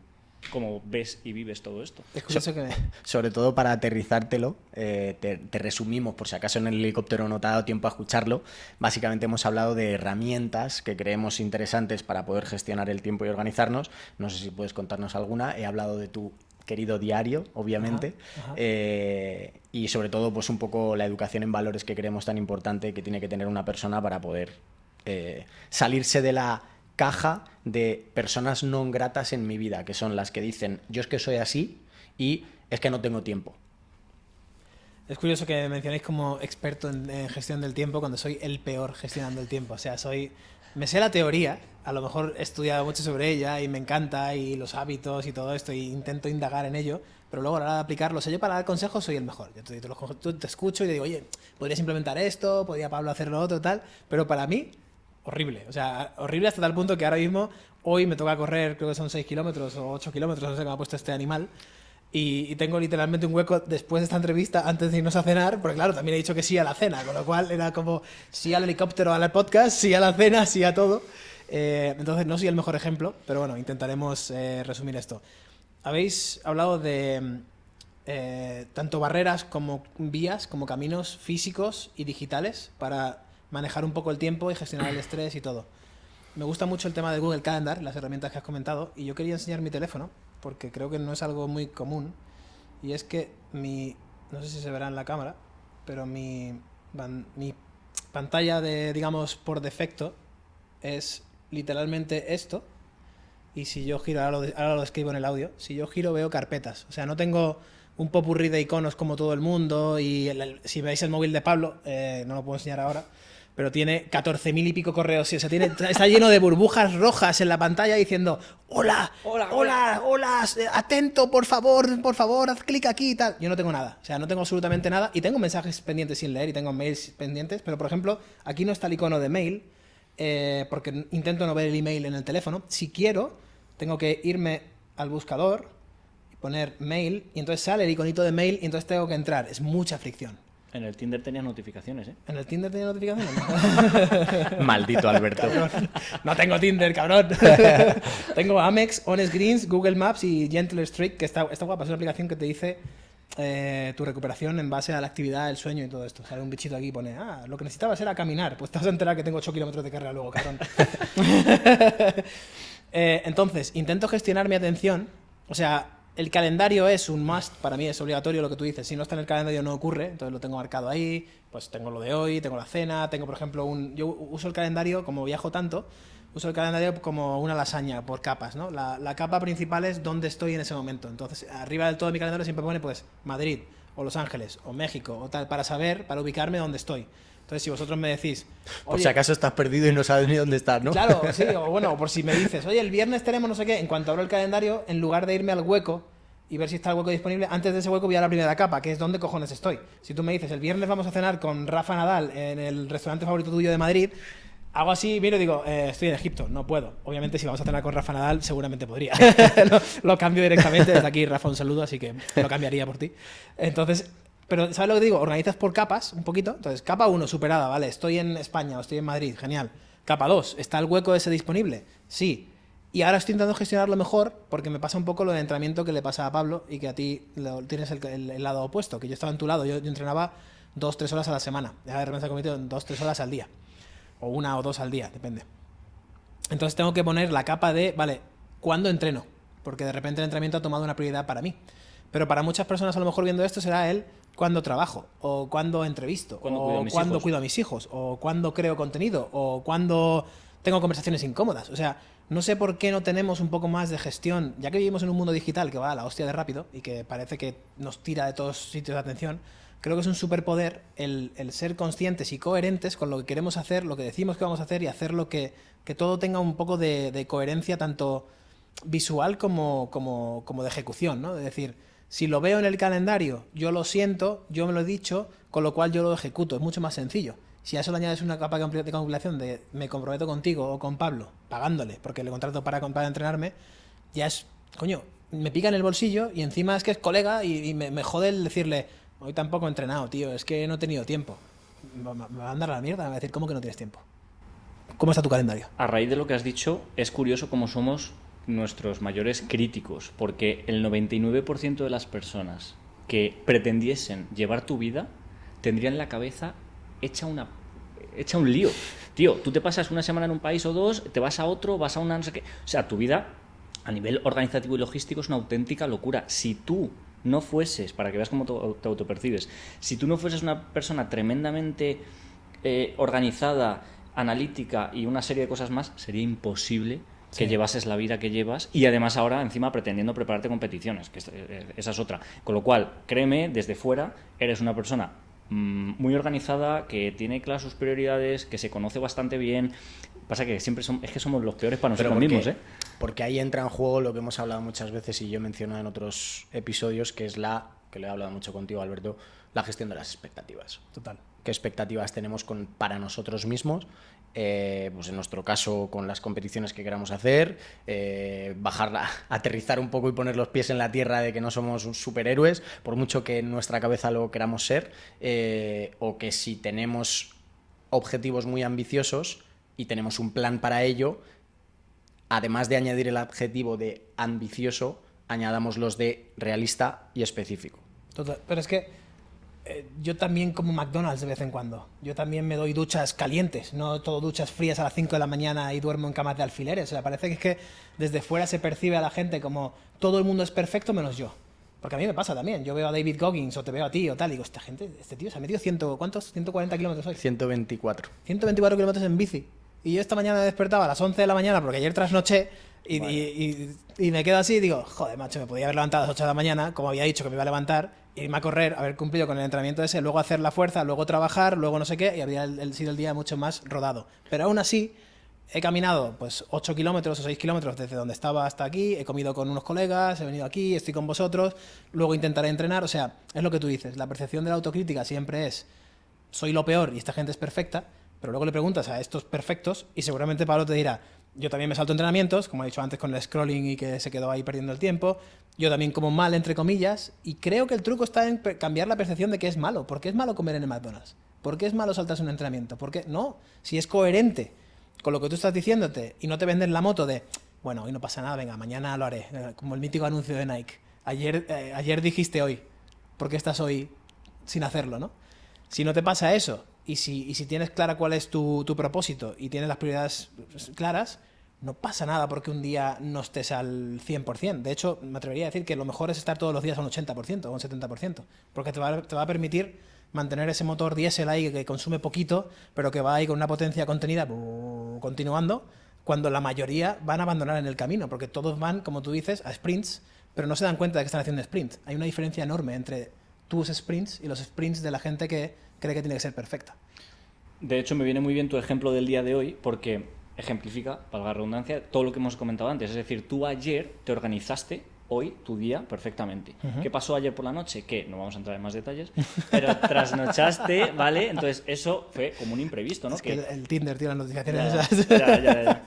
cómo ves y vives todo esto. Es curioso que... Sobre todo para aterrizártelo, te resumimos, por si acaso en el helicóptero no te ha dado tiempo a escucharlo. Básicamente hemos hablado de herramientas que creemos interesantes para poder gestionar el tiempo y organizarnos. No sé si puedes contarnos alguna. He hablado de tu querido diario, obviamente. Ajá. Y sobre todo, pues un poco la educación en valores que creemos tan importante que tiene que tener una persona para poder salirse de la caja de personas no gratas en mi vida, que son las que dicen, yo es que soy así y es que no tengo tiempo. Es curioso que me mencionéis como experto en gestión del tiempo cuando soy el peor gestionando el tiempo. O sea, me sé la teoría, a lo mejor he estudiado mucho sobre ella y me encanta, y los hábitos y todo esto, y intento indagar en ello, pero luego a la hora de aplicarlo, o sea, yo para dar consejos soy el mejor. Yo te escucho y te digo, oye, podrías implementar esto, podría Pablo hacer lo otro, tal, pero para mí, horrible. O sea, horrible hasta tal punto que ahora mismo, hoy me toca correr, creo que son 6 kilómetros o 8 kilómetros, no sé qué me ha puesto este animal. Y tengo literalmente un hueco después de esta entrevista, antes de irnos a cenar, porque claro, también he dicho que sí a la cena, con lo cual era como sí al helicóptero, al podcast, sí a la cena, sí a todo. Entonces no soy el mejor ejemplo, pero bueno, intentaremos resumir esto. Habéis hablado de tanto barreras como vías, como caminos físicos y digitales para manejar un poco el tiempo y gestionar el estrés y todo. Me gusta mucho el tema de Google Calendar, las herramientas que has comentado, y yo quería enseñar mi teléfono, porque creo que no es algo muy común, y es que no sé si se verá en la cámara, pero mi pantalla de, digamos, por defecto es literalmente esto, y si yo giro, ahora lo escribo en el audio, si yo giro veo carpetas, o sea, no tengo un popurrí de iconos como todo el mundo, y si veis el móvil de Pablo, no lo puedo enseñar ahora, pero tiene 14.000 y pico correos, o sea, está lleno de burbujas rojas en la pantalla diciendo hola, atento, por favor, haz clic aquí y tal. Yo no tengo nada, o sea, no tengo absolutamente nada, y tengo mensajes pendientes sin leer y tengo mails pendientes, pero por ejemplo, aquí no está el icono de mail, porque intento no ver el email en el teléfono. Si quiero, tengo que irme al buscador y poner mail, y entonces sale el iconito de mail, y entonces tengo que entrar. Es mucha fricción. En el Tinder tenías notificaciones, ¿eh? ¿En el Tinder tenía notificaciones? Maldito Alberto. Cabrón. No tengo Tinder, cabrón. Tengo Amex, Honest Greens, Google Maps y Gentle Streak, que está guapa. Es una aplicación que te dice tu recuperación en base a la actividad, el sueño y todo esto. Sale un bichito aquí y pone, lo que necesitabas era caminar. Pues te vas a enterar que tengo 8 kilómetros de carrera luego, cabrón. Entonces, intento gestionar mi atención. O sea, el calendario es un must, para mí es obligatorio lo que tú dices. Si no está en el calendario no ocurre, entonces lo tengo marcado ahí. Pues tengo lo de hoy, tengo la cena, tengo por ejemplo yo uso el calendario, como viajo tanto, uso el calendario como una lasaña por capas, ¿no? La capa principal es dónde estoy en ese momento. Entonces, arriba del todo mi calendario siempre pone pues Madrid, o Los Ángeles, o México, o tal, para ubicarme dónde estoy. Entonces, si vosotros me decís... Por si acaso estás perdido y no sabes ni dónde estás, ¿no? Claro, sí, o bueno, por si me dices, oye, el viernes tenemos no sé qué, en cuanto abro el calendario, en lugar de irme al hueco y ver si está el hueco disponible, antes de ese hueco voy a la primera capa, que es dónde cojones estoy. Si tú me dices, el viernes vamos a cenar con Rafa Nadal en el restaurante favorito tuyo de Madrid, hago así, miro y digo, estoy en Egipto, no puedo. Obviamente, si vamos a cenar con Rafa Nadal, seguramente podría. lo cambio directamente. Desde aquí, Rafa, un saludo, así que lo cambiaría por ti. Entonces, pero ¿sabes lo que digo? Organizas por capas un poquito. Entonces, capa 1, superada, ¿vale? Estoy en España o estoy en Madrid, genial. Capa 2, ¿está el hueco ese disponible? Sí. Y ahora estoy intentando gestionarlo mejor porque me pasa un poco lo de entrenamiento que le pasa a Pablo y que a ti tienes el lado opuesto, que yo estaba en tu lado, yo entrenaba 2-3 horas a la semana. Ya de repente se ha convertido en 2-3 horas al día. O 1 o 2 al día, depende. Entonces tengo que poner la capa de, vale, ¿cuándo entreno? Porque de repente el entrenamiento ha tomado una prioridad para mí. Pero para muchas personas a lo mejor viendo esto será el cuándo trabajo, o cuándo entrevisto, o cuándo cuido a mis hijos, o cuándo creo contenido, o cuándo tengo conversaciones incómodas. O sea, no sé por qué no tenemos un poco más de gestión, ya que vivimos en un mundo digital que va a la hostia de rápido y que parece que nos tira de todos sitios de atención. Creo que es un superpoder el ser conscientes y coherentes con lo que queremos hacer, lo que decimos que vamos a hacer y hacer lo que todo tenga un poco de coherencia tanto visual como de ejecución, ¿no? Es decir, si lo veo en el calendario, yo lo siento, yo me lo he dicho, con lo cual yo lo ejecuto. Es mucho más sencillo. Si a eso le añades una capa de compilación de me comprometo contigo o con Pablo, pagándole, porque le contrato para entrenarme, ya es, coño, me pica en el bolsillo y encima es que es colega y me jode el decirle, hoy tampoco he entrenado, tío, es que no he tenido tiempo. Me va a mandar a la mierda, me va a decir, ¿cómo que no tienes tiempo? ¿Cómo está tu calendario? A raíz de lo que has dicho, es curioso cómo somos nuestros mayores críticos, porque el 99% de las personas que pretendiesen llevar tu vida tendrían la cabeza hecha un lío. Tío, tú te pasas una semana en un país o dos, te vas a otro, vas a una no sé qué. O sea, tu vida a nivel organizativo y logístico es una auténtica locura. Si tú no fueses, para que veas cómo te autopercibes, si tú no fueses una persona tremendamente organizada, analítica y una serie de cosas más, sería imposible que llevases la vida que llevas y además ahora encima pretendiendo prepararte competiciones, que esa es otra. Con lo cual, créeme, desde fuera eres una persona muy organizada, que tiene claras sus prioridades, que se conoce bastante bien. Pasa que siempre es que somos los peores para nosotros mismos, ¿eh? Porque ahí entra en juego lo que hemos hablado muchas veces y yo he mencionado en otros episodios, que es que lo he hablado mucho contigo, Alberto, la gestión de las expectativas. Total. ¿Qué expectativas tenemos para nosotros mismos? Pues en nuestro caso con las competiciones que queramos hacer, bajarla, aterrizar un poco y poner los pies en la tierra de que no somos superhéroes, por mucho que en nuestra cabeza lo queramos ser, o que si tenemos objetivos muy ambiciosos y tenemos un plan para ello, además de añadir el adjetivo de ambicioso, añadamos los de realista y específico. Total. Pero es que yo también como McDonald's de vez en cuando. Yo también me doy duchas calientes, no todo duchas frías a las 5 de la mañana y duermo en camas de alfileres. O sea, parece que desde fuera se percibe a la gente como todo el mundo es perfecto menos yo. Porque a mí me pasa también. Yo veo a David Goggins o te veo a ti o tal y digo, este tío se ha metido ¿cuántos? 140 kilómetros hoy. 124. 124 kilómetros en bici. Y yo esta mañana me despertaba a las 11 de la mañana porque ayer trasnoché y me quedo así y digo, joder, macho, me podía haber levantado a las 8 de la mañana, como había dicho que me iba a levantar, irme a correr, haber cumplido con el entrenamiento ese, luego hacer la fuerza, luego trabajar, luego no sé qué, y habría sido el día mucho más rodado. Pero aún así, he caminado pues 8 kilómetros o 6 kilómetros desde donde estaba hasta aquí, he comido con unos colegas, he venido aquí, estoy con vosotros, luego intentaré entrenar. O sea, es lo que tú dices, la percepción de la autocrítica siempre es, soy lo peor y esta gente es perfecta, pero luego le preguntas a estos perfectos y seguramente Pablo te dirá, yo también me salto entrenamientos, como he dicho antes con el scrolling y que se quedó ahí perdiendo el tiempo, yo también como mal, entre comillas, y creo que el truco está en cambiar la percepción de que es malo. ¿Por qué es malo comer en el McDonald's? ¿Por qué es malo saltarse un entrenamiento? ¿Por qué? No, si es coherente con lo que tú estás diciéndote y no te venden la moto de, bueno, hoy no pasa nada, venga, mañana lo haré, como el mítico anuncio de Nike. Ayer dijiste hoy, ¿por qué estás hoy sin hacerlo, no? Si no te pasa eso, y si tienes clara cuál es tu propósito y tienes las prioridades claras, no pasa nada porque un día no estés al 100%. De hecho, me atrevería a decir que lo mejor es estar todos los días a un 80% o un 70%, porque te va a permitir mantener ese motor diésel ahí que consume poquito, pero que va ahí con una potencia contenida continuando, cuando la mayoría van a abandonar en el camino, porque todos van, como tú dices, a sprints, pero no se dan cuenta de que están haciendo sprint. Hay una diferencia enorme entre tus sprints y los sprints de la gente que cree que tiene que ser perfecta. De hecho, me viene muy bien tu ejemplo del día de hoy porque ejemplifica, valga la redundancia, todo lo que hemos comentado antes. Es decir, tú ayer te organizaste hoy tu día perfectamente. ¿Qué pasó ayer por la noche? Que no vamos a entrar en más detalles, pero trasnochaste, ¿vale? Entonces eso fue como un imprevisto, ¿no? Es que el Tinder tiene las notificaciones esas. Ya.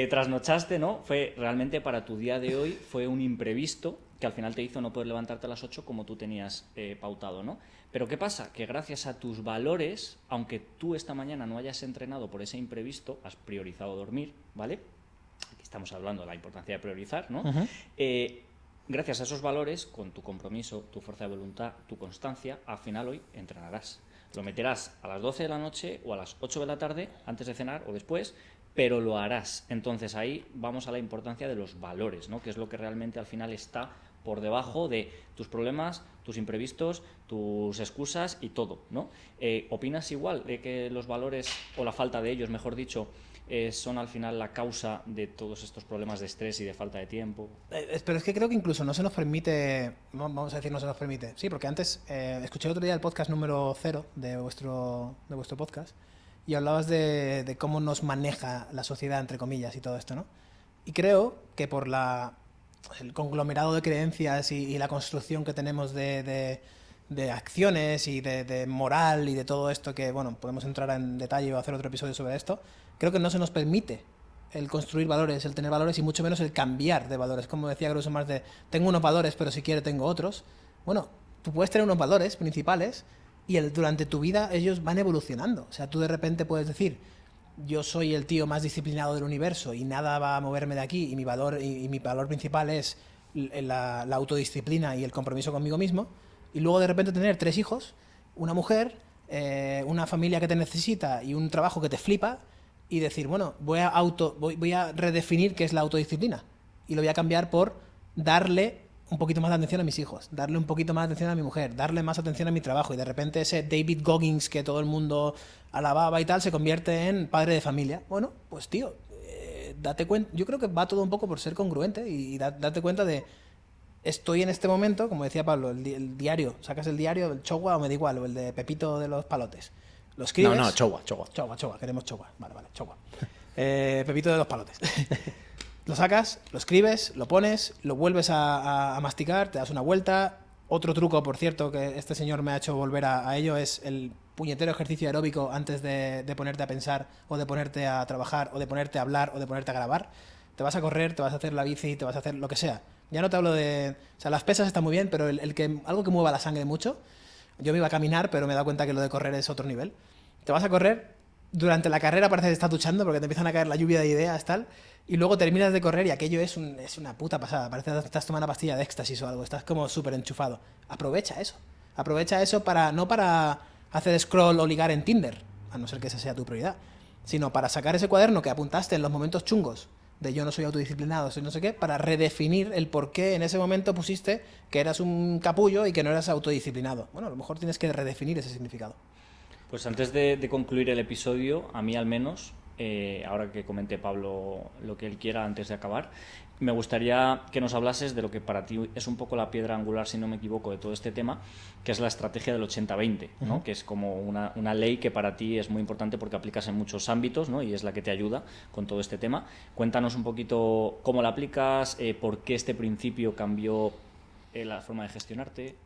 Trasnochaste, ¿no? Fue realmente para tu día de hoy fue un imprevisto que al final te hizo no poder levantarte a las 8 como tú tenías pautado, ¿no? Pero ¿qué pasa? Que gracias a tus valores, aunque tú esta mañana no hayas entrenado por ese imprevisto, has priorizado dormir, ¿vale? Aquí estamos hablando de la importancia de priorizar, ¿no? Gracias a esos valores, con tu compromiso, tu fuerza de voluntad, tu constancia, al final hoy entrenarás. Lo meterás a las 12 de la noche o a las 8 de la tarde, antes de cenar o después, pero lo harás. Entonces ahí vamos a la importancia de los valores, ¿no? Que es lo que realmente al final está por debajo de tus problemas, tus imprevistos, tus excusas y todo, ¿no? ¿Opinas igual de que los valores, o la falta de ellos, mejor dicho, son al final la causa de todos estos problemas de estrés y de falta de tiempo? Pero es que creo que incluso no se nos permite, vamos a decir no se nos permite, sí, porque antes escuché el otro día el podcast número 0 de vuestro podcast y hablabas de cómo nos maneja la sociedad, entre comillas, y todo esto, ¿no? Y creo que por el conglomerado de creencias y la construcción que tenemos de acciones y de moral y de todo esto que, bueno, podemos entrar en detalle o hacer otro episodio sobre esto, creo que no se nos permite el construir valores, el tener valores y mucho menos el cambiar de valores. Como decía Grosso Marx de, tengo unos valores pero si quiero tengo otros. Bueno, tú puedes tener unos valores principales y durante tu vida ellos van evolucionando. O sea, tú de repente puedes decir, yo soy el tío más disciplinado del universo y nada va a moverme de aquí y mi valor principal es la autodisciplina y el compromiso conmigo mismo. Y luego de repente tener 3 hijos, una mujer, una familia que te necesita y un trabajo que te flipa y decir, bueno, voy a redefinir qué es la autodisciplina y lo voy a cambiar por darle un poquito más de atención a mis hijos, darle un poquito más de atención a mi mujer, darle más atención a mi trabajo y de repente ese David Goggins que todo el mundo alababa y tal se convierte en padre de familia. Bueno, pues tío, date cuenta, yo creo que va todo un poco por ser congruente y date cuenta de estoy en este momento, como decía Pablo, el diario, sacas el diario, el Chowa o me da igual, o el de Pepito de los Palotes. Lo escribes. No, Chowa. Chowa, queremos Chowa. Vale, Chowa. Pepito de los Palotes. Lo sacas, lo escribes, lo pones, lo vuelves a masticar, te das una vuelta. Otro truco, por cierto, que este señor me ha hecho volver a ello es el puñetero ejercicio aeróbico antes de ponerte a pensar o de ponerte a trabajar o de ponerte a hablar o de ponerte a grabar. Te vas a correr, te vas a hacer la bici, te vas a hacer lo que sea. Ya no te hablo de... O sea, las pesas están muy bien, pero algo que mueva la sangre mucho. Yo me iba a caminar, pero me he dado cuenta que lo de correr es otro nivel. Te vas a correr, durante la carrera parece que estás duchando porque te empiezan a caer la lluvia de ideas, tal, y luego terminas de correr y aquello es una puta pasada. Parece que estás tomando una pastilla de éxtasis o algo, estás como súper enchufado. Aprovecha eso no para hacer scroll o ligar en Tinder, a no ser que esa sea tu prioridad, sino para sacar ese cuaderno que apuntaste en los momentos chungos de yo no soy autodisciplinado, soy no sé qué, para redefinir el por qué en ese momento pusiste que eras un capullo y que no eras autodisciplinado. Bueno, a lo mejor tienes que redefinir ese significado. Pues antes de concluir el episodio, a mí al menos, ahora que comente Pablo lo que él quiera antes de acabar, me gustaría que nos hablases de lo que para ti es un poco la piedra angular, si no me equivoco, de todo este tema, que es la estrategia del 80-20, ¿no? Uh-huh. Que es como una ley que para ti es muy importante porque aplicas en muchos ámbitos, ¿no? Y es la que te ayuda con todo este tema. Cuéntanos un poquito cómo la aplicas, por qué este principio cambió la forma de gestionarte.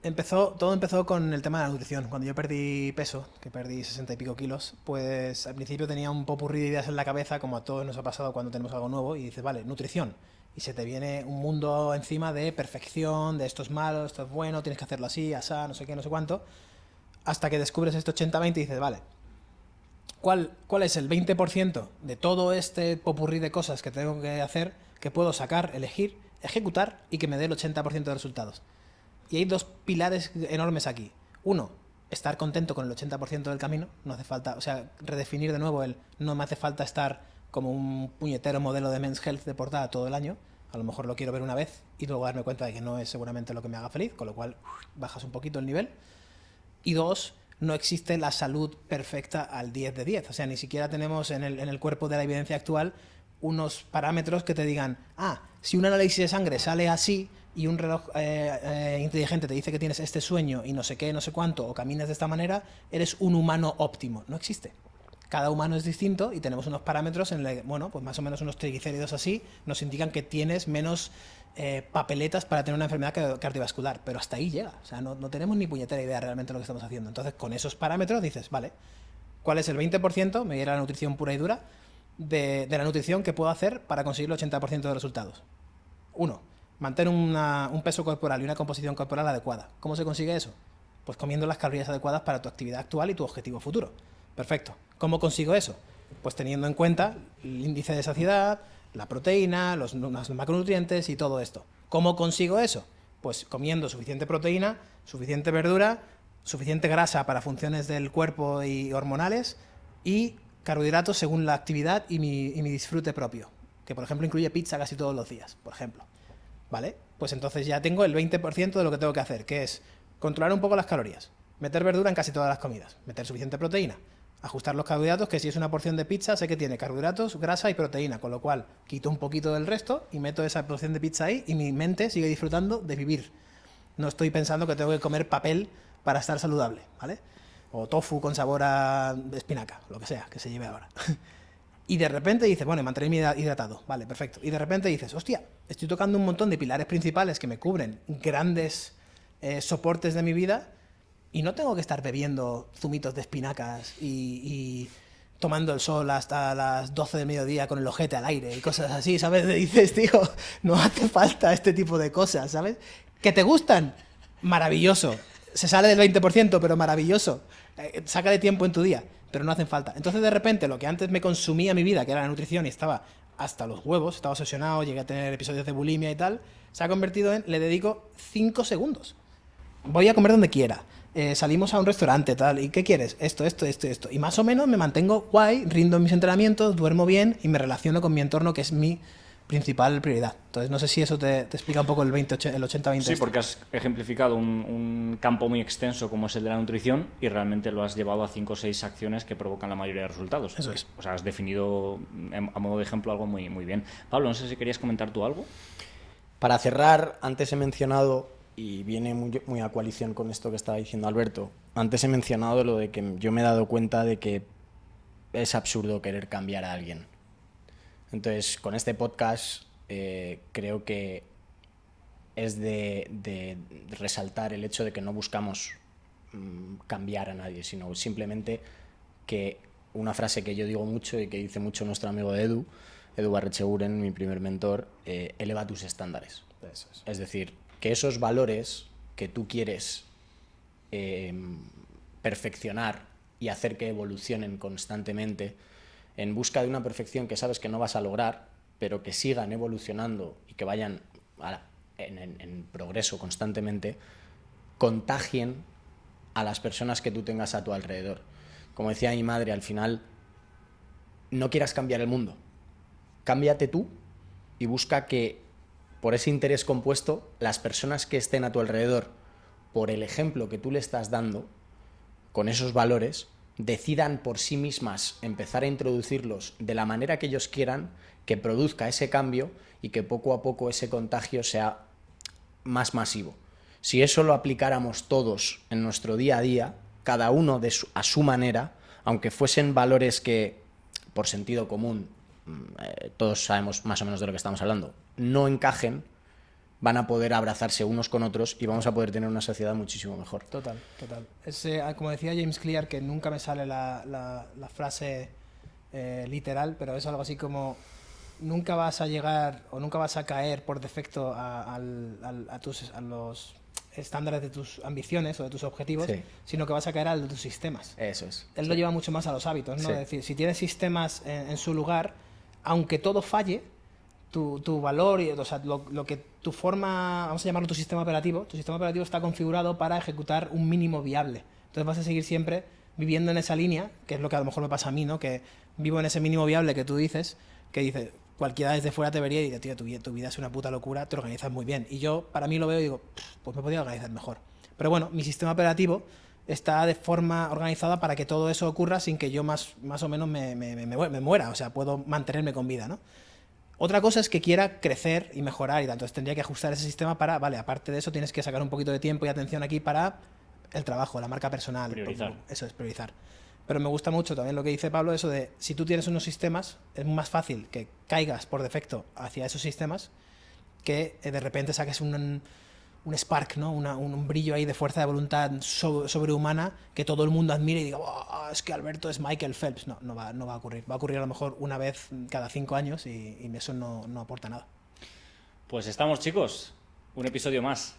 Todo empezó con el tema de la nutrición. Cuando yo perdí peso, que perdí 60 y pico kilos, pues al principio tenía un popurrí de ideas en la cabeza, como a todos nos ha pasado cuando tenemos algo nuevo, y dices, vale, nutrición. Y se te viene un mundo encima de perfección, de esto es malo, esto es bueno, tienes que hacerlo así, asá, no sé qué, no sé cuánto, hasta que descubres este 80-20 y dices, vale, ¿cuál es el 20% de todo este popurrí de cosas que tengo que hacer, que puedo sacar, elegir, ejecutar y que me dé el 80% de resultados? Y hay 2 pilares enormes aquí. Uno, estar contento con el 80% del camino. No hace falta, o sea, redefinir de nuevo no me hace falta estar como un puñetero modelo de Men's Health de portada todo el año. A lo mejor lo quiero ver una vez y luego darme cuenta de que no es seguramente lo que me haga feliz, con lo cual bajas un poquito el nivel. Y 2, no existe la salud perfecta al 10 de 10. O sea, ni siquiera tenemos en el cuerpo de la evidencia actual unos parámetros que te digan, si un análisis de sangre sale así y un reloj inteligente te dice que tienes este sueño y no sé qué, no sé cuánto, o caminas de esta manera, eres un humano óptimo. No existe. Cada humano es distinto y tenemos unos parámetros en los que, bueno, pues más o menos unos triglicéridos así nos indican que tienes menos papeletas para tener una enfermedad cardiovascular, pero hasta ahí llega. O sea, no tenemos ni puñetera idea realmente de lo que estamos haciendo. Entonces, con esos parámetros dices, vale, ¿cuál es el 20%? Me diera la nutrición pura y dura de la nutrición que puedo hacer para conseguir el 80% de resultados. 1. Mantener un peso corporal y una composición corporal adecuada. ¿Cómo se consigue eso? Pues comiendo las calorías adecuadas para tu actividad actual y tu objetivo futuro. Perfecto. ¿Cómo consigo eso? Pues teniendo en cuenta el índice de saciedad, la proteína, los macronutrientes y todo esto. ¿Cómo consigo eso? Pues comiendo suficiente proteína, suficiente verdura, suficiente grasa para funciones del cuerpo y hormonales y carbohidratos según la actividad y mi disfrute propio, que por ejemplo incluye pizza casi todos los días, por ejemplo. ¿Vale? Pues entonces ya tengo el 20% de lo que tengo que hacer, que es controlar un poco las calorías, meter verdura en casi todas las comidas, meter suficiente proteína, ajustar los carbohidratos, que si es una porción de pizza sé que tiene carbohidratos, grasa y proteína, con lo cual quito un poquito del resto y meto esa porción de pizza ahí y mi mente sigue disfrutando de vivir. No estoy pensando que tengo que comer papel para estar saludable, ¿vale? O tofu con sabor a espinaca, lo que sea, que se lleve ahora. Y de repente dices, bueno, mantenerme hidratado, vale, perfecto. Y de repente dices, hostia, estoy tocando un montón de pilares principales que me cubren grandes soportes de mi vida y no tengo que estar bebiendo zumitos de espinacas y tomando el sol hasta las 12 del mediodía con el ojete al aire y cosas así, ¿sabes? Y dices, tío, no hace falta este tipo de cosas, ¿sabes? ¿Que te gustan? Maravilloso. Se sale del 20%, pero maravilloso. Sácale tiempo en tu día, pero no hacen falta. Entonces, de repente, lo que antes me consumía mi vida, que era la nutrición, y estaba hasta los huevos, estaba obsesionado, llegué a tener episodios de bulimia y tal, se ha convertido en, le dedico 5 segundos. Voy a comer donde quiera. Salimos a un restaurante, tal, ¿y qué quieres? Esto. Y más o menos me mantengo guay, rindo en mis entrenamientos, duermo bien y me relaciono con mi entorno, que es mi principal prioridad. Entonces, no sé si eso te explica un poco el 80-20. Sí, porque has ejemplificado un campo muy extenso como es el de la nutrición y realmente lo has llevado a 5 o 6 acciones que provocan la mayoría de resultados. Eso es. O sea, has definido a modo de ejemplo algo muy, muy bien. Pablo, no sé si querías comentar tú algo. Para cerrar, antes he mencionado, y viene muy a coalición con esto que estaba diciendo Alberto, antes he mencionado lo de que yo me he dado cuenta de que es absurdo querer cambiar a alguien. Entonces, con este podcast creo que es de resaltar el hecho de que no buscamos cambiar a nadie, sino simplemente que una frase que yo digo mucho y que dice mucho nuestro amigo Edu Barretxeguren, mi primer mentor, eleva tus estándares. Eso es. Es decir, que esos valores que tú quieres perfeccionar y hacer que evolucionen constantemente en busca de una perfección que sabes que no vas a lograr, pero que sigan evolucionando y que vayan en progreso constantemente, contagien a las personas que tú tengas a tu alrededor. Como decía mi madre, al final, no quieras cambiar el mundo, cámbiate tú y busca que por ese interés compuesto, las personas que estén a tu alrededor, por el ejemplo que tú le estás dando, con esos valores, decidan por sí mismas empezar a introducirlos de la manera que ellos quieran, que produzca ese cambio y que poco a poco ese contagio sea más masivo. Si eso lo aplicáramos todos en nuestro día a día, cada uno a su manera, aunque fuesen valores que, por sentido común, todos sabemos más o menos de lo que estamos hablando, no encajen, van a poder abrazarse unos con otros y vamos a poder tener una sociedad muchísimo mejor. Total. Es, como decía James Clear, que nunca me sale la frase literal, pero es algo así como: nunca vas a llegar o nunca vas a caer por defecto a los estándares de tus ambiciones o de tus objetivos, sí, sino que vas a caer al de tus sistemas. Eso es. Él lo lleva mucho más a los hábitos, ¿no? Sí. Es decir, si tienes sistemas en su lugar, aunque todo falle, tu valor, o sea, lo que tu forma, vamos a llamarlo tu sistema operativo está configurado para ejecutar un mínimo viable. Entonces vas a seguir siempre viviendo en esa línea, que es lo que a lo mejor me pasa a mí, ¿no? Que vivo en ese mínimo viable que tú dices, que dices, cualquiera desde fuera te vería y diría, tío, tu vida es una puta locura, te organizas muy bien. Y yo, para mí, lo veo y digo, pues me podría organizar mejor. Pero bueno, mi sistema operativo está de forma organizada para que todo eso ocurra sin que yo más o menos me muera, o sea, puedo mantenerme con vida, ¿no? Otra cosa es que quiera crecer y mejorar y tal, entonces tendría que ajustar ese sistema para, vale, aparte de eso tienes que sacar un poquito de tiempo y atención aquí para el trabajo, la marca personal. Priorizar. Eso es, priorizar. Pero me gusta mucho también lo que dice Pablo, eso de, si tú tienes unos sistemas, es más fácil que caigas por defecto hacia esos sistemas que de repente saques un spark, ¿no? Un brillo ahí de fuerza de voluntad sobrehumana que todo el mundo admire y diga, oh, es que Alberto es Michael Phelps. No va a ocurrir. Va a ocurrir a lo mejor una vez cada 5 años y eso no aporta nada. Pues estamos, chicos. Un episodio más.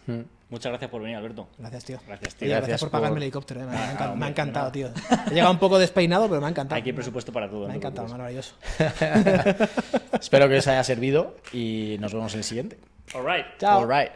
Muchas gracias por venir, Alberto. Gracias, tío. Gracias, tío. Oye, gracias por pagarme por- el helicóptero. Me hombre, ha encantado, tío. nada. He llegado un poco despeinado, pero me ha encantado. Aquí hay presupuesto para todo. Me ha no te encantado, preocupes. maravilloso. Espero que os haya servido y nos vemos en el siguiente. All right. Chao. All right.